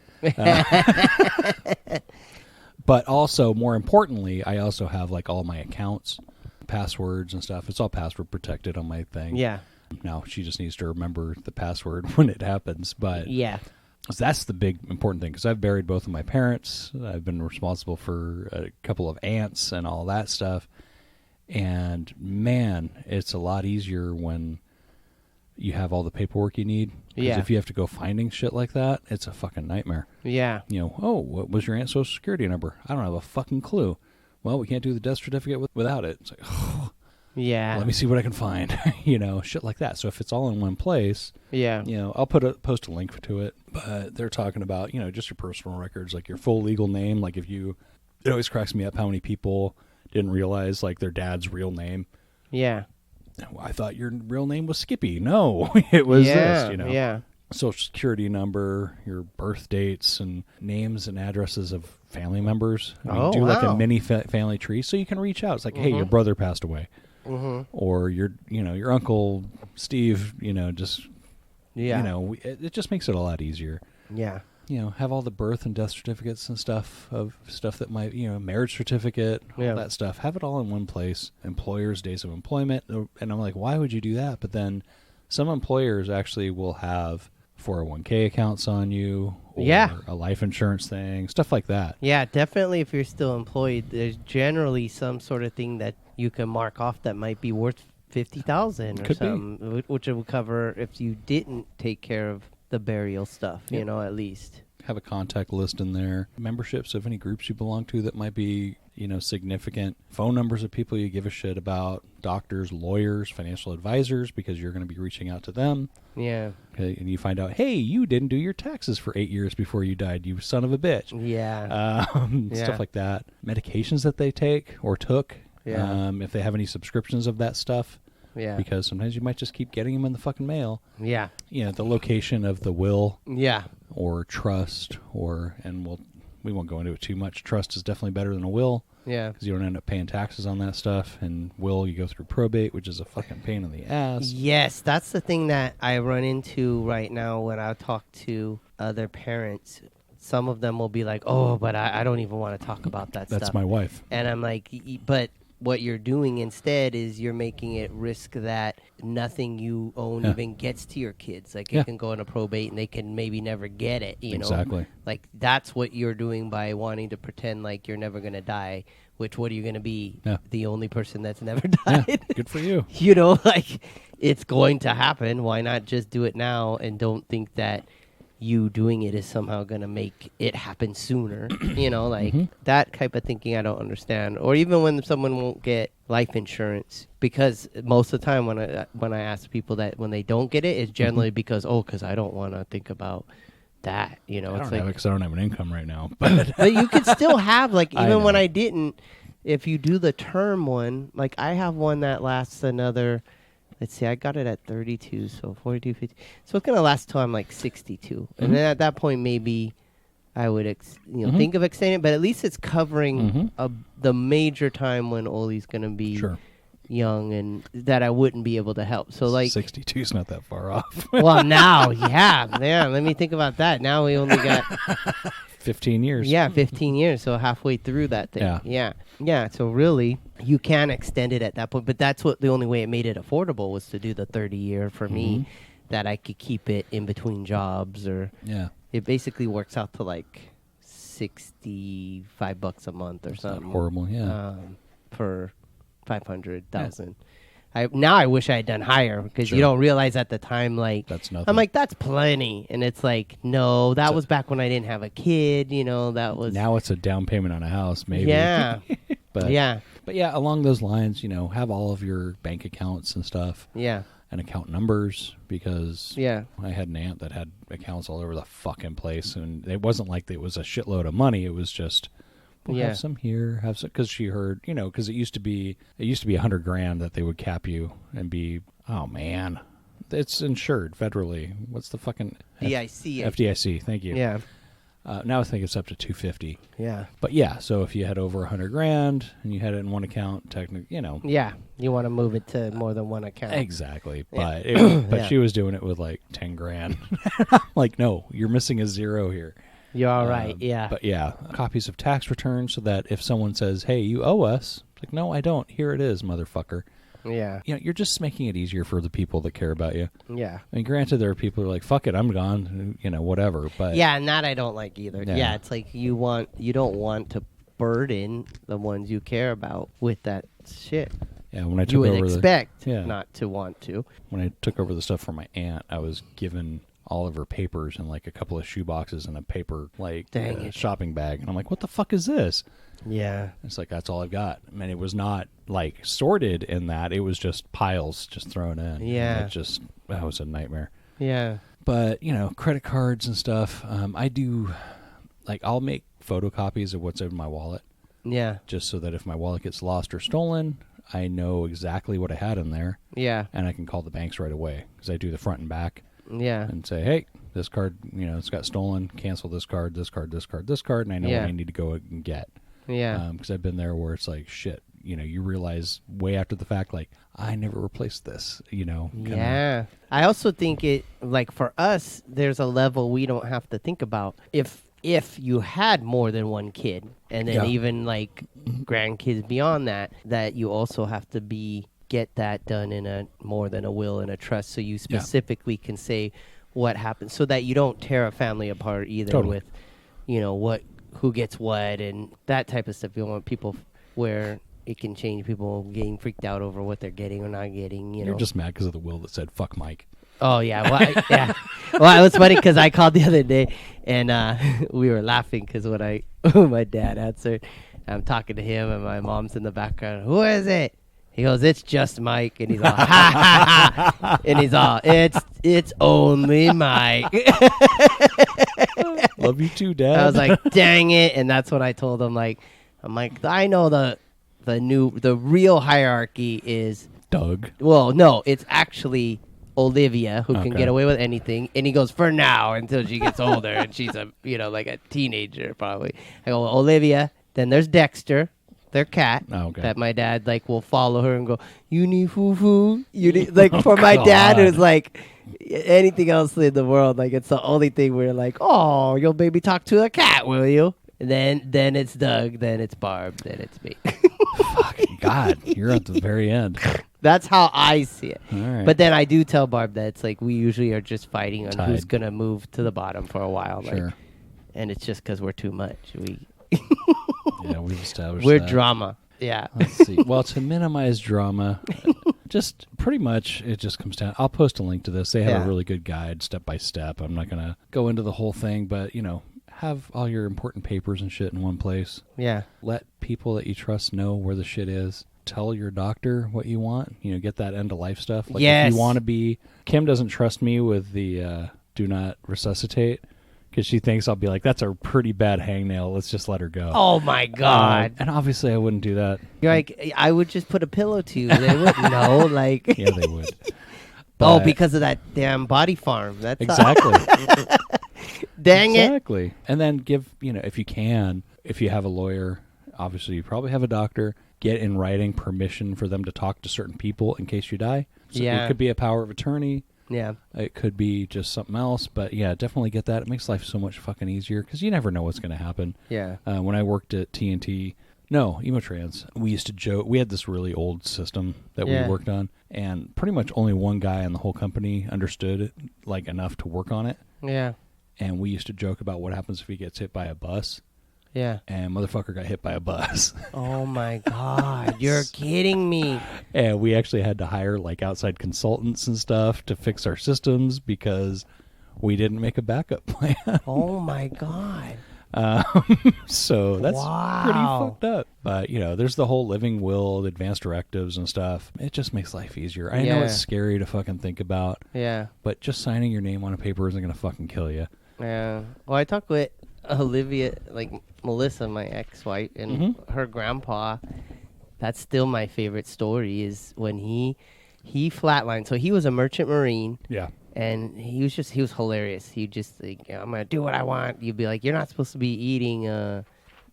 But also, more importantly, I also have like all my accounts, passwords and stuff. It's all password protected on my thing. Yeah. Now, she just needs to remember the password when it happens. But yeah. So that's the big important thing, because I've buried both of my parents. I've been responsible for a couple of aunts and all that stuff. And, man, it's a lot easier when you have all the paperwork you need. Because if you have to go finding shit like that, it's a fucking nightmare. Yeah. What was your aunt's social security number? I don't have a fucking clue. Well, we can't do the death certificate without it. It's like, yeah. Let me see what I can find. Shit like that. So if it's all in one place, I'll post a link to it. But they're talking about, just your personal records, like your full legal name. Like it always cracks me up how many people didn't realize like their dad's real name. Yeah. I thought your real name was Skippy. No, it was this, Yeah. Social security number, your birth dates, and names and addresses of family members. Do like a mini family tree so you can reach out. It's like, hey, your brother passed away. Mm-hmm. Or your Uncle Steve, it just makes it a lot easier. Yeah. Have all the birth and death certificates and stuff that might, marriage certificate, all that stuff. Have it all in one place. Employers' days of employment. And I'm like, why would you do that? But then some employers actually will have 401k accounts on you, or a life insurance thing, stuff like that. Yeah, definitely. If you're still employed, there's generally some sort of thing that you can mark off that might be worth $50,000 or something, which it would cover if you didn't take care of the burial stuff, at least. have a contact list in there. Memberships of any groups you belong to that might be, significant. Phone numbers of people you give a shit about. Doctors, lawyers, financial advisors, because you're going to be reaching out to them. Yeah. Okay, and you find out, hey, you didn't do your taxes for 8 years before you died, you son of a bitch. Yeah. Stuff like that. Medications that they take or took. Yeah. If they have any subscriptions of that stuff. Yeah. Because sometimes you might just keep getting them in the fucking mail. Yeah. The location of the will. Yeah. Or trust, we won't go into it too much. Trust is definitely better than a will. Yeah. Because you don't end up paying taxes on that stuff. And will, you go through probate, which is a fucking pain in the ass. Yes, that's the thing that I run into right now when I talk to other parents. Some of them will be like, oh, but I don't even want to talk about that stuff. That's my wife. And I'm like, but what you're doing instead is you're making it risk that nothing you own even gets to your kids. Like it can go into probate and they can maybe never get it, you know? Exactly. Like that's what you're doing by wanting to pretend like you're never going to die, which what are you going to be? The only person that's never died? Yeah, good for you. Like it's going to happen. Why not just do it now and don't think that you doing it is somehow going to make it happen sooner, that type of thinking I don't understand. Or even when someone won't get life insurance, because most of the time when I ask people that when they don't get it, it's generally because I don't want to think about that, I don't have it because I don't have an income right now. But you could still have, even when I didn't, if you do the term one, like I have one that lasts another, let's see, I got it at 32, so 42, 50. So it's going to last till I'm like 62. And then at that point, maybe I would, think of extending it, but at least it's covering the major time when Oli's going to be young and that I wouldn't be able to help. So 62 is not that far off. Well, now, let me think about that. Now we only got 15 years. Yeah, 15 years. So halfway through that thing. Yeah. So really, you can extend it at that point. But that's the only way it made it affordable was to do the 30-year for me, that I could keep it in between jobs. Or it basically works out to like $65 a month or something. Not horrible, for 500,000. Now I wish I had done higher because you don't realize at the time, that's nothing. I'm like, that's plenty. And it's like, no, that was back when I didn't have a kid, that was. Now it's a down payment on a house, maybe. Yeah. But along those lines, have all of your bank accounts and stuff. Yeah. And account numbers, because I had an aunt that had accounts all over the fucking place. And it wasn't like it was a shitload of money. It was just, have some here, have some, because she heard, because it used to be $100,000 that they would cap you and be, oh man, it's insured federally. What's the fucking FDIC? Thank you. Yeah. Now I think it's up to $250. Yeah. But so if you had over $100,000 and you had it in one account, technically, Yeah, you want to move it to more than one account. Exactly. Yeah. But she was doing it with like $10,000. Like, no, you're missing a zero here. You're all right, But copies of tax returns so that if someone says, hey, you owe us, it's like, no, I don't. Here it is, motherfucker. Yeah. You're just making it easier for the people that care about you. Yeah. I mean, granted, there are people who are like, fuck it, I'm gone, whatever. But yeah, and that I don't like either. Yeah, it's like you don't want to burden the ones you care about with that shit. Yeah, when I took you would over expect not to want to. When I took over the stuff for my aunt, I was given all of her papers and like a couple of shoe boxes and a paper shopping bag, and I'm like, what the fuck is this? Yeah, it's like, that's all I've got. I mean, it was not like sorted in that, it was just piles just thrown in. That was a nightmare. Yeah. But credit cards and stuff, I do, I'll make photocopies of what's in my wallet, just so that if my wallet gets lost or stolen, I know exactly what I had in there, and I can call the banks right away, because I do the front and back. And say, hey, this card, it's got stolen. Cancel this card, this card, this card, this card, and I know what I need to go and get. Yeah. Because I've been there where it's like, shit, you realize way after the fact, like, I never replaced this, Yeah. I also think it, for us, there's a level we don't have to think about. If you had more than one kid, and then even, grandkids beyond that you also have to get that done in a more than a will and a trust, so you specifically can say what happens, so that you don't tear a family apart either with who gets what and that type of stuff. You don't want people where it can change, people getting freaked out over what they're getting or not getting. You're just mad because of the will that said fuck Mike. Oh yeah, well, yeah. Well, it was funny because I called the other day and we were laughing because when my dad answered, I'm talking to him and my mom's in the background. Who is it? He goes, it's just Mike, and he's all, ha ha ha, and he's all, it's only Mike. Love you too, Dad. I was like, dang it, and that's when I told him, I'm like, I know the real hierarchy is Doug. Well, no, it's actually Olivia who can Okay. get away with anything, and he goes for now until she gets older and she's like a teenager probably. I go Olivia, then there's Dexter, their cat. Oh, okay. That my dad will follow her and go, you need foo-foo, you need for my dad who's like anything else in the world, it's the only thing where oh, you'll maybe talk to a cat, will you? And then it's Doug, then it's Barb, then it's me. Fucking God, you're at the very end. That's how I see it. All right. But then I do tell Barb that it's we usually are just fighting on who's Tied. gonna move to the bottom for a while. Sure. And it's just because we're too much. Yeah, we've established We're that. drama. Yeah. Let's see. Well, to minimize drama, just pretty much it just comes down. I'll post a link to this. They have Yeah. a really good guide, step by step. I'm not gonna go into the whole thing, but have all your important papers and shit in one place. Yeah. Let people that you trust know where the shit is. Tell your doctor what you want. Get that end of life stuff. If Yes. you want to be, Kim doesn't trust me with the do not resuscitate because she thinks I'll be like, that's a pretty bad hangnail. Let's just let her go. Oh my God. And obviously I wouldn't do that. You're like, I would just put a pillow to you. They wouldn't know. Yeah, they would. Oh, But- because of that damn body farm. That's Exactly. Dang it. Exactly. And then give, if you can, if you have a lawyer, obviously you probably have a doctor, get in writing permission for them to talk to certain people in case you die. So Yeah. It could be a power of attorney. Yeah. It could be just something else. But yeah, definitely get that. It makes life so much fucking easier because you never know what's going to happen. Yeah. When I worked at Emotrans, we used to joke. We had this really old system that Yeah. we worked on, and pretty much only one guy in the whole company understood it, enough to work on it. Yeah. And we used to joke about what happens if he gets hit by a bus. Yeah. And motherfucker got hit by a bus. Oh my God. You're kidding me. And we actually had to hire outside consultants and stuff to fix our systems because we didn't make a backup plan. Oh my God. So that's pretty Wow. fucked up. But, there's the whole living will, the advanced directives and stuff. It just makes life easier. I know Yeah. it's scary to fucking think about, Yeah. but just signing your name on a paper isn't going to fucking kill you. Yeah. Well, I talked with Olivia, Melissa, my ex-wife, and her grandpa. That's still my favorite story is when he flatlined. So he was a merchant marine. Yeah. And he was hilarious. He just I'm gonna do what I want. You'd be like, you're not supposed to be eating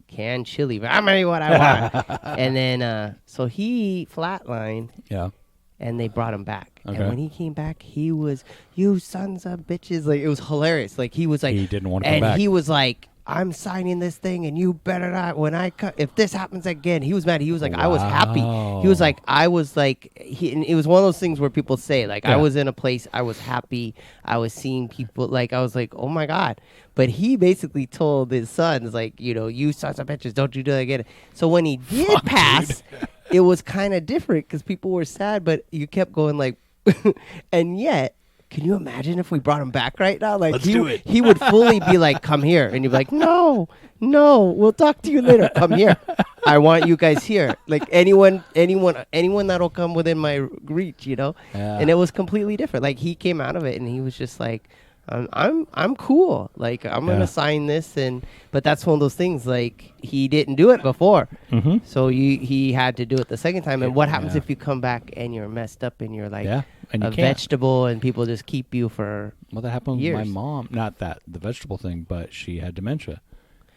canned chili, but I'm gonna eat what I want. And then so he flatlined, Yeah. and they brought him back. Okay. And when he came back, he was, you sons of bitches. It was hilarious. He was like, He didn't want to come and back. he was like, I'm signing this thing, and you better not. If this happens again, he was mad. He was like, I was happy. He was like, and it was one of those things where people say, I Yeah. was in a place, I was happy, I was seeing people, I was like, oh my God. But he basically told his sons, you sons of bitches, don't you do that again. So when he did pass, it was kind of different because people were sad, but you kept going and yet, can you imagine if we brought him back right now? Let's do it. He would fully be like, come here. And you'd be like, no, we'll talk to you later. Come here. I want you guys here. Anyone that'll come within my reach, Yeah. And it was completely different. He came out of it and he was just like, I'm cool. I'm gonna sign this, but that's one of those things. He didn't do it before, so he had to do it the second time. And what happens if you come back and you're messed up and you're and you a can't. vegetable and people just keep you for Well, that happened years. with my mom. Not the vegetable thing, but she had dementia,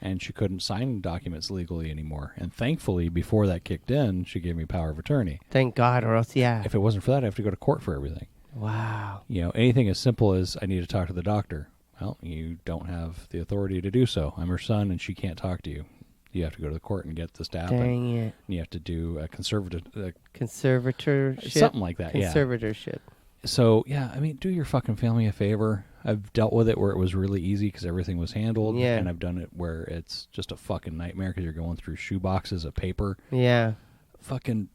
and she couldn't sign documents legally anymore. And thankfully, before that kicked in, she gave me power of attorney. Thank God, or else If it wasn't for that, I have to go to court for everything. Wow. Anything as simple as I need to talk to the doctor. Well, you don't have the authority to do so. I'm her son, and she can't talk to you. You have to go to the court and get this to happen. Dang it. And you have to do a Conservatorship. something like that. Yeah. Conservatorship. So yeah, do your fucking family a favor. I've dealt with it where it was really easy because everything was handled. Yeah. And I've done it where it's just a fucking nightmare because you're going through shoe boxes of paper. Yeah. Fucking,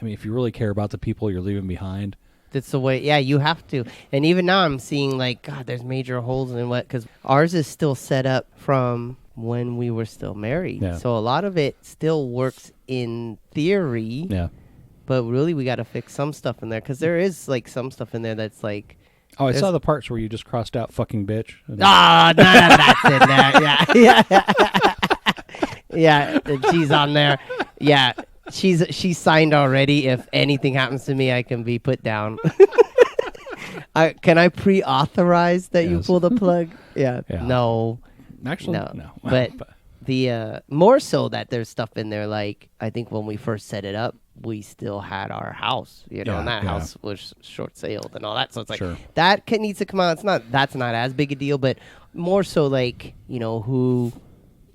if you really care about the people you're leaving behind, That's the way. Yeah, you have to. And even now, I'm seeing like, God, there's major holes in what, because ours is still set up from when we were still married. Yeah. So a lot of it still works in theory. Yeah. But really, we got to fix some stuff in there, because there is like some stuff in there that's like. Oh, I saw the parts where you just crossed out "fucking bitch." Ah, none of that's in there. Yeah, yeah. She's on there. Yeah, she's signed already. If anything happens to me, I can be put down. Can I pre-authorize that you pull the plug? Yeah. No. Actually, no. But the more so that there's stuff in there. Like, I think when we first set it up, we still had our house, and that house was short sailed and all that. So it's like that needs to come out. That's not as big a deal, but more so like, who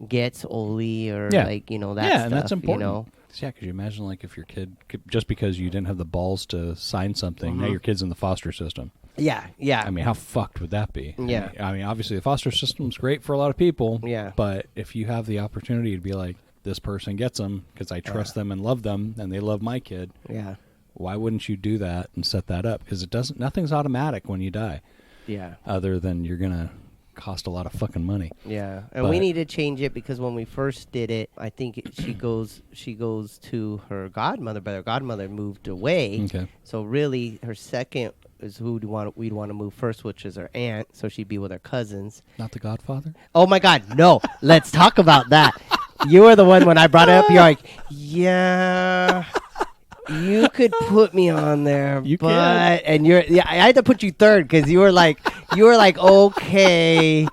gets Oli or like, that stuff, and that's important. Yeah, could you imagine like if your kid, just because you didn't have the balls to sign something, now your kid's in the foster system. Yeah. I mean, how fucked would that be? Yeah. I mean, obviously the foster system's great for a lot of people. Yeah. But if you have the opportunity to be like, this person gets them because I trust them and love them and they love my kid. Yeah. Why wouldn't you do that and set that up? Because nothing's automatic when you die. Yeah. Other than you're going to cost a lot of fucking money. Yeah. And we need to change it, because when we first did it, I think she goes to her godmother, but her godmother moved away. Okay. So really her second is who we'd want to move first, which is her aunt. So she'd be with her cousins. Not the Godfather? Oh my God, no. Let's talk about that. You were the one when I brought it up. You're like, yeah, you could put me on there, but and I had to put you third because you were like, okay,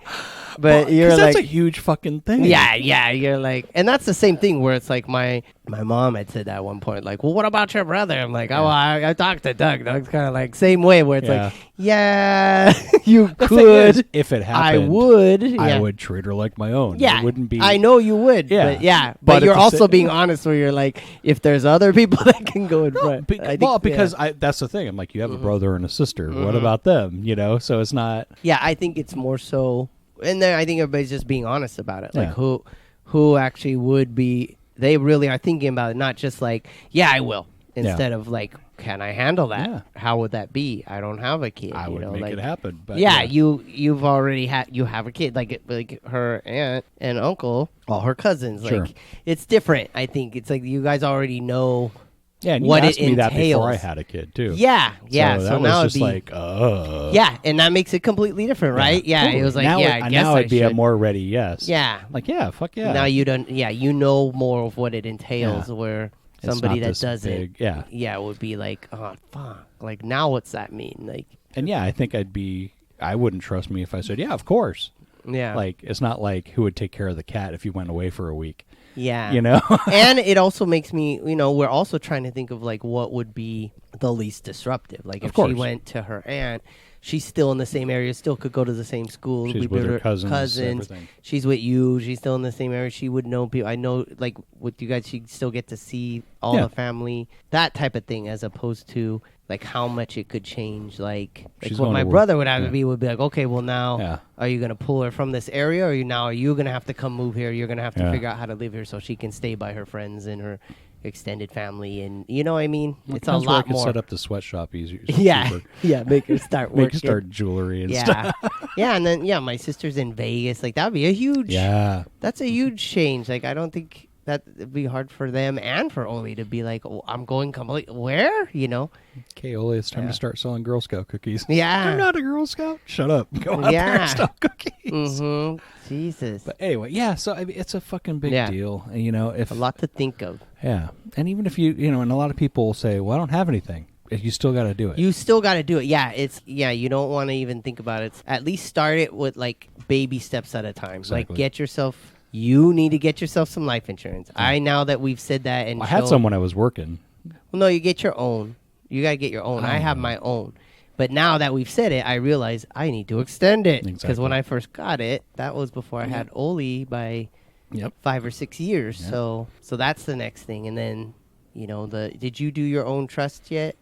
but you're like, that's a huge fucking thing. Yeah, you're like, and that's the same thing where it's like my mom had said that at one point, like, well, what about your brother? I'm like, oh, I talked to Doug. Doug's kind of like same way where it's like, yeah, you could. If it happened, I would. I would treat her like my own. Yeah, it wouldn't be. I know you would. Yeah, but you're also being honest where you're like, if there's other people that can go in front. Because that's the thing. I'm like, you have a brother and a sister. What about them? So it's not. Yeah, I think it's more so. And then I think everybody's just being honest about it. Like who actually would be, they really are thinking about it, not just like, yeah, I will. Instead of like, can I handle that? Yeah. How would that be? I don't have a kid. I would make it happen. But you've already you have a kid. Like her aunt and uncle, all her cousins. Sure. Like, it's different. I think it's like you guys already know. Yeah, and what you asked it me entails. that before I had a kid too. Yeah. So that now was just like, yeah, and that makes it completely different, right? Yeah, totally. It was like, now I guess now I I'd be should. a more ready yes. Yeah, like fuck yeah. Now you don't. Yeah, you know more of what it entails. Where somebody that does it, would be like, oh fuck, like now what's that mean? Like, and I think I wouldn't trust me if I said, yeah, of course. Yeah, like it's not like who would take care of the cat if you went away for a week. Yeah. And it also makes me, we're also trying to think of like what would be the least disruptive. Like if she went to her aunt, she's still in the same area, still could go to the same school. She's with her cousins. She's with you. She's still in the same area. She would know people. I know, like with you guys, she'd still get to see all the family, that type of thing, as opposed to like how much it could change. Like what my brother would have to be would be like, okay, well now are you going to pull her from this area, or are you going to have to come move here? You're going to have to figure out how to live here so she can stay by her friends and her extended family, and you know what I mean? It's a lot more. Set up the sweatshop easier. Make her start working. Make her start jewelry and stuff. And then my sister's in Vegas. Like that would be a huge. Yeah. That's a huge change. Like I don't think that it'd be hard for them and for Oli to be like, oh, I'm going completely where, Okay, Oli, it's time to start selling Girl Scout cookies. Yeah. I'm not a Girl Scout. Shut up. Go out there and sell cookies. Mm-hmm. Jesus. But anyway, so I mean, it's a fucking big deal. And, if a lot to think of. Yeah. And even if you and a lot of people will say, well, I don't have anything. You still got to do it. You still got to do it. Yeah, you don't want to even think about it. At least start it with like baby steps at a time. Exactly. Like you need to get yourself some life insurance. Yeah. Now that we've said that, and I had some when I was working. Well, no, you get your own. You got to get your own. I have my own. But now that we've said it, I realize I need to extend it. Because when I first got it, that was before I had Oli by 5 or 6 years. Yep. So that's the next thing. And then, did you do your own trust yet?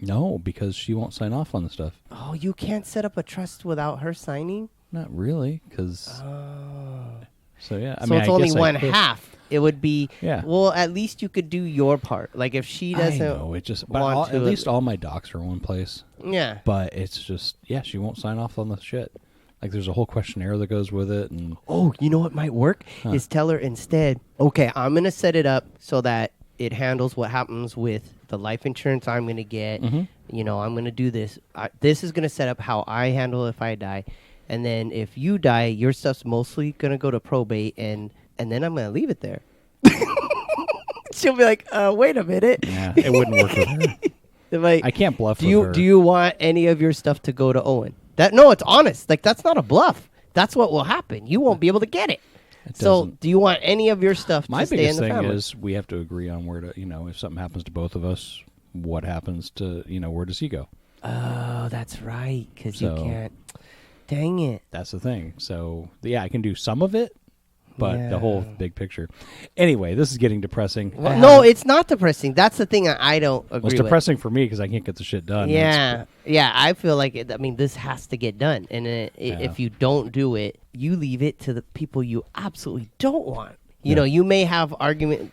No, because she won't sign off on the stuff. Oh, you can't set up a trust without her signing? Not really, because... So yeah, I So mean, it's I only guess I one could. half. It would be, Yeah. well, at least you could do your part. Like if she doesn't I know it just, but want to, at least all my docs are in one place. yeah. But it's just, yeah, she won't sign off on the shit. Like there's a whole questionnaire that goes with it, and Oh, you know what might work is tell her instead, okay, I'm going to set it up so that it handles what happens with the life insurance I'm going to get. You know, I'm going to do this. This is going to set up how I handle if I die. And then if you die, your stuff's mostly going to go to probate, and then I'm going to leave it there. She'll be like, wait a minute. yeah, it wouldn't work with her. They're like, I can't bluff do with you her. do you want any of your stuff to go to Owen? No, it's honest. Like that's not a bluff. That's what will happen. You won't be able to get it. So, doesn't- do you want any of your stuff My to stay in biggest the thing family? is we have to agree on where to, if something happens to both of us, what happens to, where does he go? Oh, that's right. Because So- you can't. Dang it. That's the thing. So, yeah, I can do some of it, but the whole Yeah. big picture. Anyway, this is getting depressing. Well, no, it's not depressing. That's the thing I don't agree Well, it's with. depressing for me because I can't get the shit done. Yeah, yeah. I feel like it. I mean, this has to get done, and if you don't do it, you leave it to the people you absolutely don't want. You know, you may have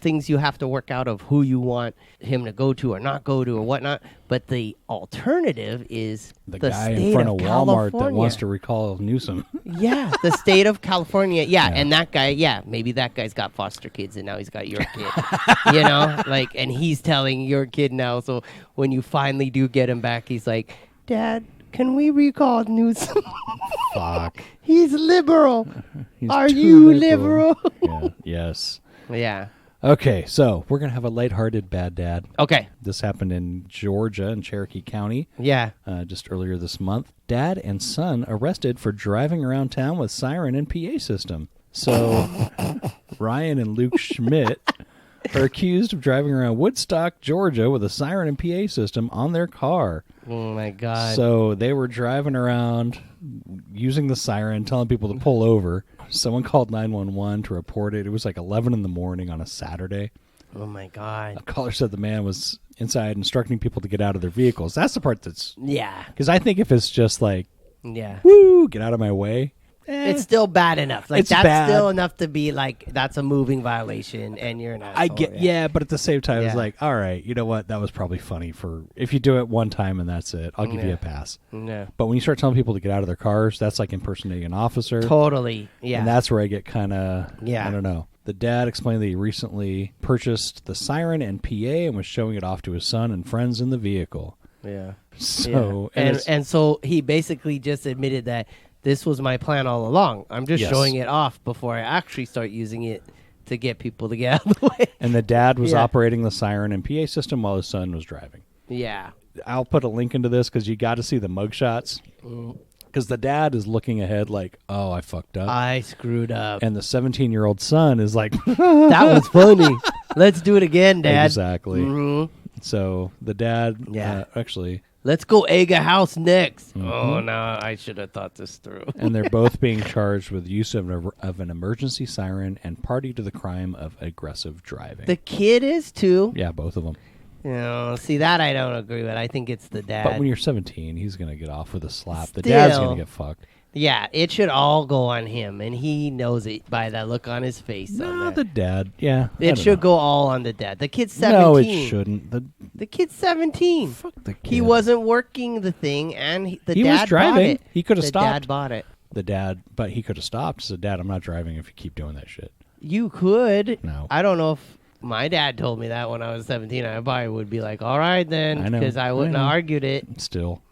things you have to work out of who you want him to go to or not go to or whatnot, but the alternative is The the guy state in front of Walmart that California. wants to recall Newsom. Yeah, the state of California. Yeah, and that guy, maybe that guy's got foster kids and now he's got your kid. You know, like, and he's telling your kid now. So when you finally do get him back, he's like, Dad, can we recall Newsom? Fuck. He's liberal. He's Are too you liberal? Yeah. Yes. Yeah. Okay, so we're going to have a lighthearted bad dad. Okay. This happened in Georgia in Cherokee County Yeah. just earlier this month. Dad and son arrested for driving around town with siren and PA system. So Ryan and Luke Schmidt are accused of driving around Woodstock, Georgia with a siren and PA system on their car. Oh, my God. So they were driving around using the siren, telling people to pull over. Someone called 911 to report it. It was like 11 in the morning on a Saturday. Oh, my God. A caller said the man was inside instructing people to get out of their vehicles. That's the part that's... Yeah. Because I think if it's just like, Yeah. woo, get out of my way. It's still bad enough. Like It's that's bad. still enough to be like that's a moving violation, and you're not. I get, yeah, but at the same time, it's Yeah. like, all right, you know what? That was probably funny for if you do it one time and that's it. I'll give you a pass. Yeah. But when you start telling people to get out of their cars, that's like impersonating an officer. Totally. Yeah. And that's where I get kind of, Yeah. I don't know. The dad explained that he recently purchased the siren and PA and was showing it off to his son and friends in the vehicle. yeah. So, Yeah. it's- And so he basically just admitted that this was my plan all along. I'm just Yes. showing it off before I actually start using it to get people to get out of the way. and the dad was Yeah. operating the siren and PA system while his son was driving. Yeah. I'll put a link into this because you got to see the mugshots. Because the dad is looking ahead like, oh, I fucked up. I screwed up. And the 17-year-old son is like, That was funny. Let's do it again, Dad. exactly. Mhm. So the dad, Yeah. actually, Let's go egg a house next. Mm-hmm. Oh, no, I should have thought this through. and they're both being charged with use of an emergency siren and party to the crime of aggressive driving. The kid is too. Yeah, both of them. You know, see that I don't agree with. I think it's the dad. But when you're 17, he's going to get off with a slap. The dad's Still. going to get fucked. Yeah, it should all go on him, and he knows it by that look on his face. on No, that. the dad. Yeah. I It don't should know. go all on the dad. The kid's 17. No, it shouldn't. The kid's 17. Fuck the kid. He wasn't working the thing, and the He dad was driving. bought it. He could have The stopped. dad bought it. The dad, but he could have stopped. Said, Dad, I'm not driving if you keep doing that shit. You could. No. I don't know if my dad told me that when I was 17. I probably would be like, all right then, I know. because I wouldn't I know. have argued it. Still.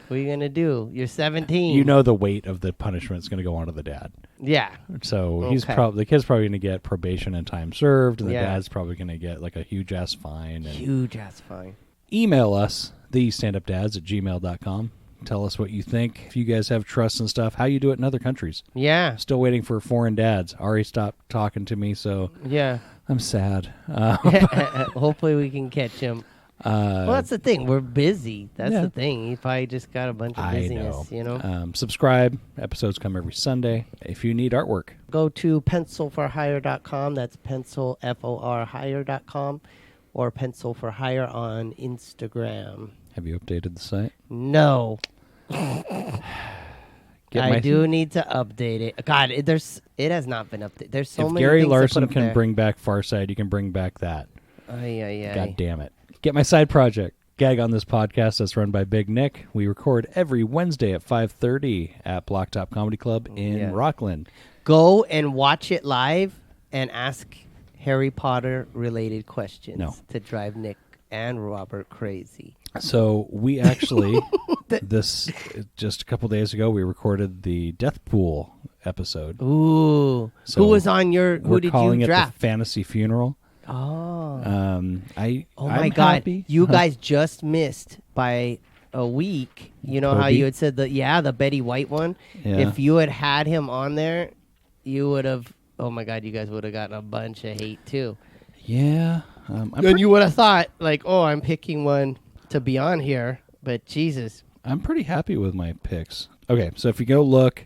What are you going to do? You're 17. You know the weight of the punishment is going to go onto the dad. Yeah. So he's Okay. probably the kid's probably going to get probation and time served, and the Yeah. dad's probably going to get like a huge ass fine. And Huge ass fine. email us thestandupdads@gmail.com. Tell us what you think. If you guys have trusts and stuff, how you do it in other countries. Yeah. Still waiting for foreign dads. Ari stopped talking to me, so Yeah. I'm sad. Hopefully we can catch him. Well, that's the thing. We're busy. That's Yeah. the thing. He probably just got a bunch of I busyness, know. you know? Subscribe. Episodes come every Sunday. If you need artwork, Go to pencilforhire.com. That's pencil, F-O-R, hire.com. Or pencil for hire on Instagram. have you updated the site? No. I do need to update it. God, it has not been updated. There's so if many Gary things Larson to put up can there. bring back Farside, you can bring back that. Ay. God damn it. Get my side project. Gag on This podcast that's run by Big Nick. We record every Wednesday at 5:30 at Blocktop Comedy Club in Rockland. Go and watch it live and ask Harry Potter related questions to drive Nick and Robert crazy. So we actually, just a couple days ago, we recorded the Death Pool episode. Ooh. So who was on your, who did you draft? We're calling it the Fantasy Funeral. Oh. I'm my God. happy. You guys just missed by a week. You know how Kobe? you had said the Betty White one? Yeah. If you had him on there, you would have, oh my God, you guys would have gotten a bunch of hate too. Yeah. And you would have thought, like, oh, I'm picking one to be on here. But Jesus. I'm pretty happy with my picks. Okay, so if you go look,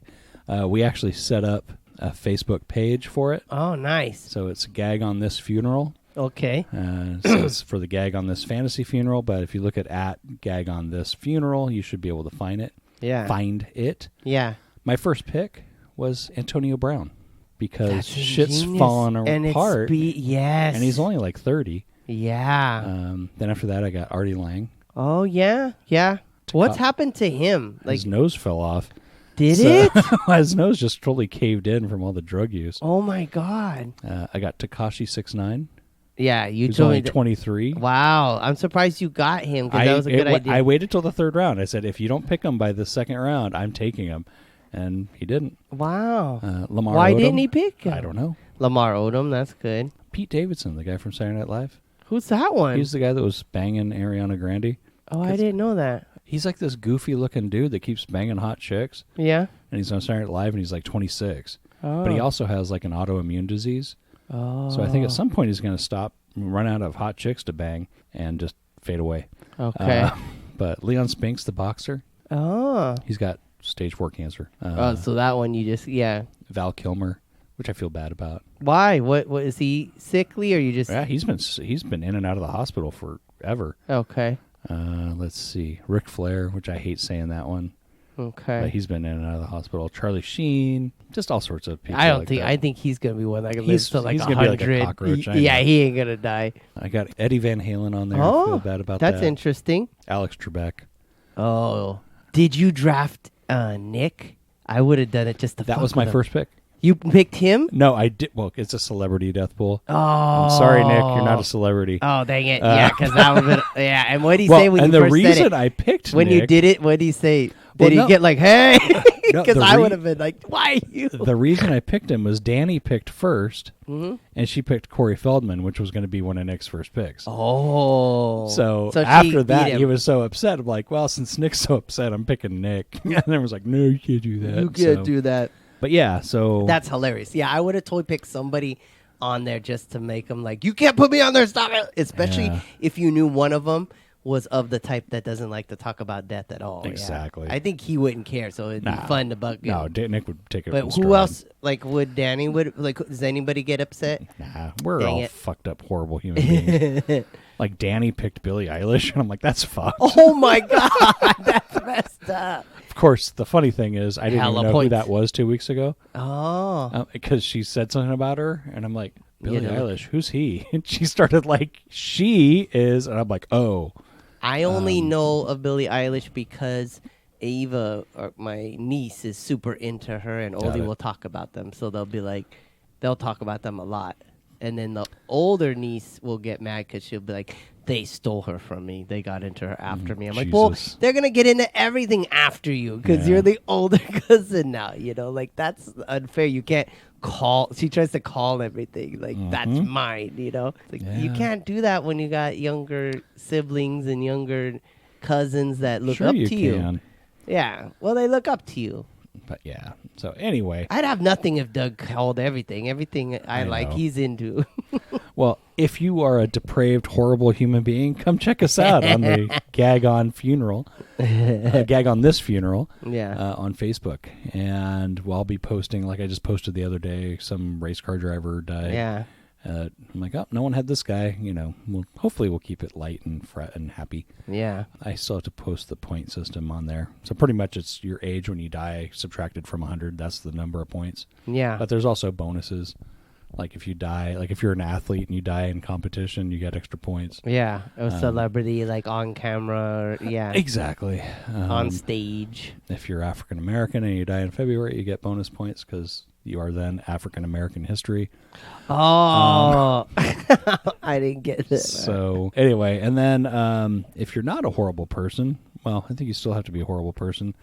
we actually set up a Facebook page for it. Oh, nice. So it's Gag on This Funeral. Okay. So it's for the Gag on This Fantasy Funeral, but if you look at Gag on This Funeral, you should be able to find it. Yeah. Find it. Yeah. My first pick was Antonio Brown because That's shit's ingenious. falling And apart. Yes. And he's only like 30. Yeah. Then after that, I got Artie Lang. Oh, yeah. Yeah. What's happened to him? Like, his nose fell off. Did it? His nose just totally caved in from all the drug use. Oh, my God. I got Tekashi 6ix9ine. Yeah, you He's told only me. 23. Wow. I'm surprised you got him because that was a good idea. I waited till the third round. I said, if you don't pick him by the second round, I'm taking him. And he didn't. Wow. Lamar Why Odom, didn't he pick him? I don't know. Lamar Odom, that's good. Pete Davidson, the guy from Saturday Night Live. Who's that one? He's the guy that was banging Ariana Grande. Oh, I didn't know that. He's like this goofy-looking dude that keeps banging hot chicks. Yeah. And he's on Saturday Night Live, and he's like 26. Oh. But he also has like an autoimmune disease. Oh. So I think at some point he's going to stop, run out of hot chicks to bang, and just fade away. Okay. But Leon Spinks, the boxer, Oh. he's got stage 4 cancer. So that one you just, yeah. Val Kilmer, which I feel bad about. Why? What is he sickly or you just... Yeah, he's been in and out of the hospital forever. Okay. Let's see. Ric Flair, which I hate saying that one. Okay. But he's been in and out of the hospital. Charlie Sheen, just all sorts of people. I think he's gonna be one that can live to like he's 100. gonna be like a cockroach. Yeah, he ain't gonna die. I got Eddie Van Halen on there. I Oh, feel bad about that. that's interesting. Alex Trebek. Oh, did you draft Nick? I would have done it just to. That fuck was my with him. first pick. You picked him? No, I did. Well, it's a celebrity death pool. Oh, I'm sorry, Nick. You're not a celebrity. Oh, dang it! Yeah, because that would have been. Yeah, and what did he Well, say when and you the first reason said it? I picked When Nick, you did it, what did he say? Well, Did he no. get like, hey? No, Because the I would have been like, why you? the reason I picked him was Danny picked first, Mhm. and she picked Corey Feldman, which was going to be one of Nick's first picks. Oh, So she after beat that, him. he was so upset. I'm like, well, since Nick's so upset, I'm picking Nick. And everyone was like, no, you can't do that. You can't So- do that. But yeah, so That's hilarious. Yeah, I would have totally picked somebody on there just to make them like, you can't put me on there. Stop it. Especially Yeah. if you knew one of them was of the type that doesn't like to talk about death at all. Yeah. Exactly. I think he wouldn't care, so it'd be fun to bug him. No, Nick would take it. But in who stride. else? Like, would Danny? Does anybody get upset? Nah, we're Dang all it. fucked up, horrible human beings. Like Danny picked Billie Eilish, and I'm like, that's fucked. Oh my god, that's messed up. Of course, the funny thing is, I didn't Hella even know who points. that was 2 weeks ago Oh, because she said something about her, and I'm like, Billie know. Eilish, who's he? And she started like, she is, and I'm like, oh. I only know of Billie Eilish because Ava, or my niece, is super into her, and Got Oldie it. will talk about them. So they'll talk about them a lot. And then the older niece will get mad because she'll be like, they stole her from me. They got into her after me. I'm like, well, Jesus. they're going to get into everything after you because Yeah. you're the older cousin now. You know, like, that's unfair. You can't call. She tries to call everything. Like, that's mine, you know? It's like, you Yeah. can't do that when you got younger siblings and younger cousins that look Sure up you to you. can. Yeah. Well, they look up to you. But yeah. So anyway, I'd have nothing if Doug called everything. Everything I like, know. he's into. well, if you are a depraved, horrible human being, come check us out on the Gag on Funeral, Gag on This Funeral, Yeah. on Facebook, and I'll be posting, like I just posted the other day, some race car driver died. Yeah. I'm like, oh, no one had this guy. Hopefully we'll keep it light and happy. Yeah. I still have to post the point system on there. So pretty much it's your age when you die subtracted from 100. That's the number of points. Yeah. But there's also bonuses. Like if you die, like if you're an athlete and you die in competition, you get extra points. Yeah. A celebrity, like on camera. Yeah. Exactly. On stage. If you're African American and you die in February, you get bonus points because you are then African American history. Oh, I didn't get this. So anyway, and then if you're not a horrible person, well, I think you still have to be a horrible person.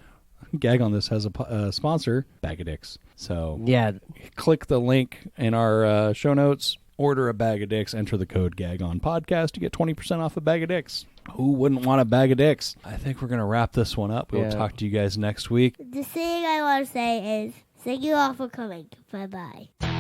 Gag on This has a sponsor, Bag of Dicks. So yeah, click the link in our show notes, order a Bag of Dicks, enter the code Gag on Podcast to get 20% off a Bag of Dicks. Who wouldn't want a Bag of Dicks? I think we're going to wrap this one up. We'll talk to you guys next week. The thing I want to say is thank you all for coming. Bye-bye.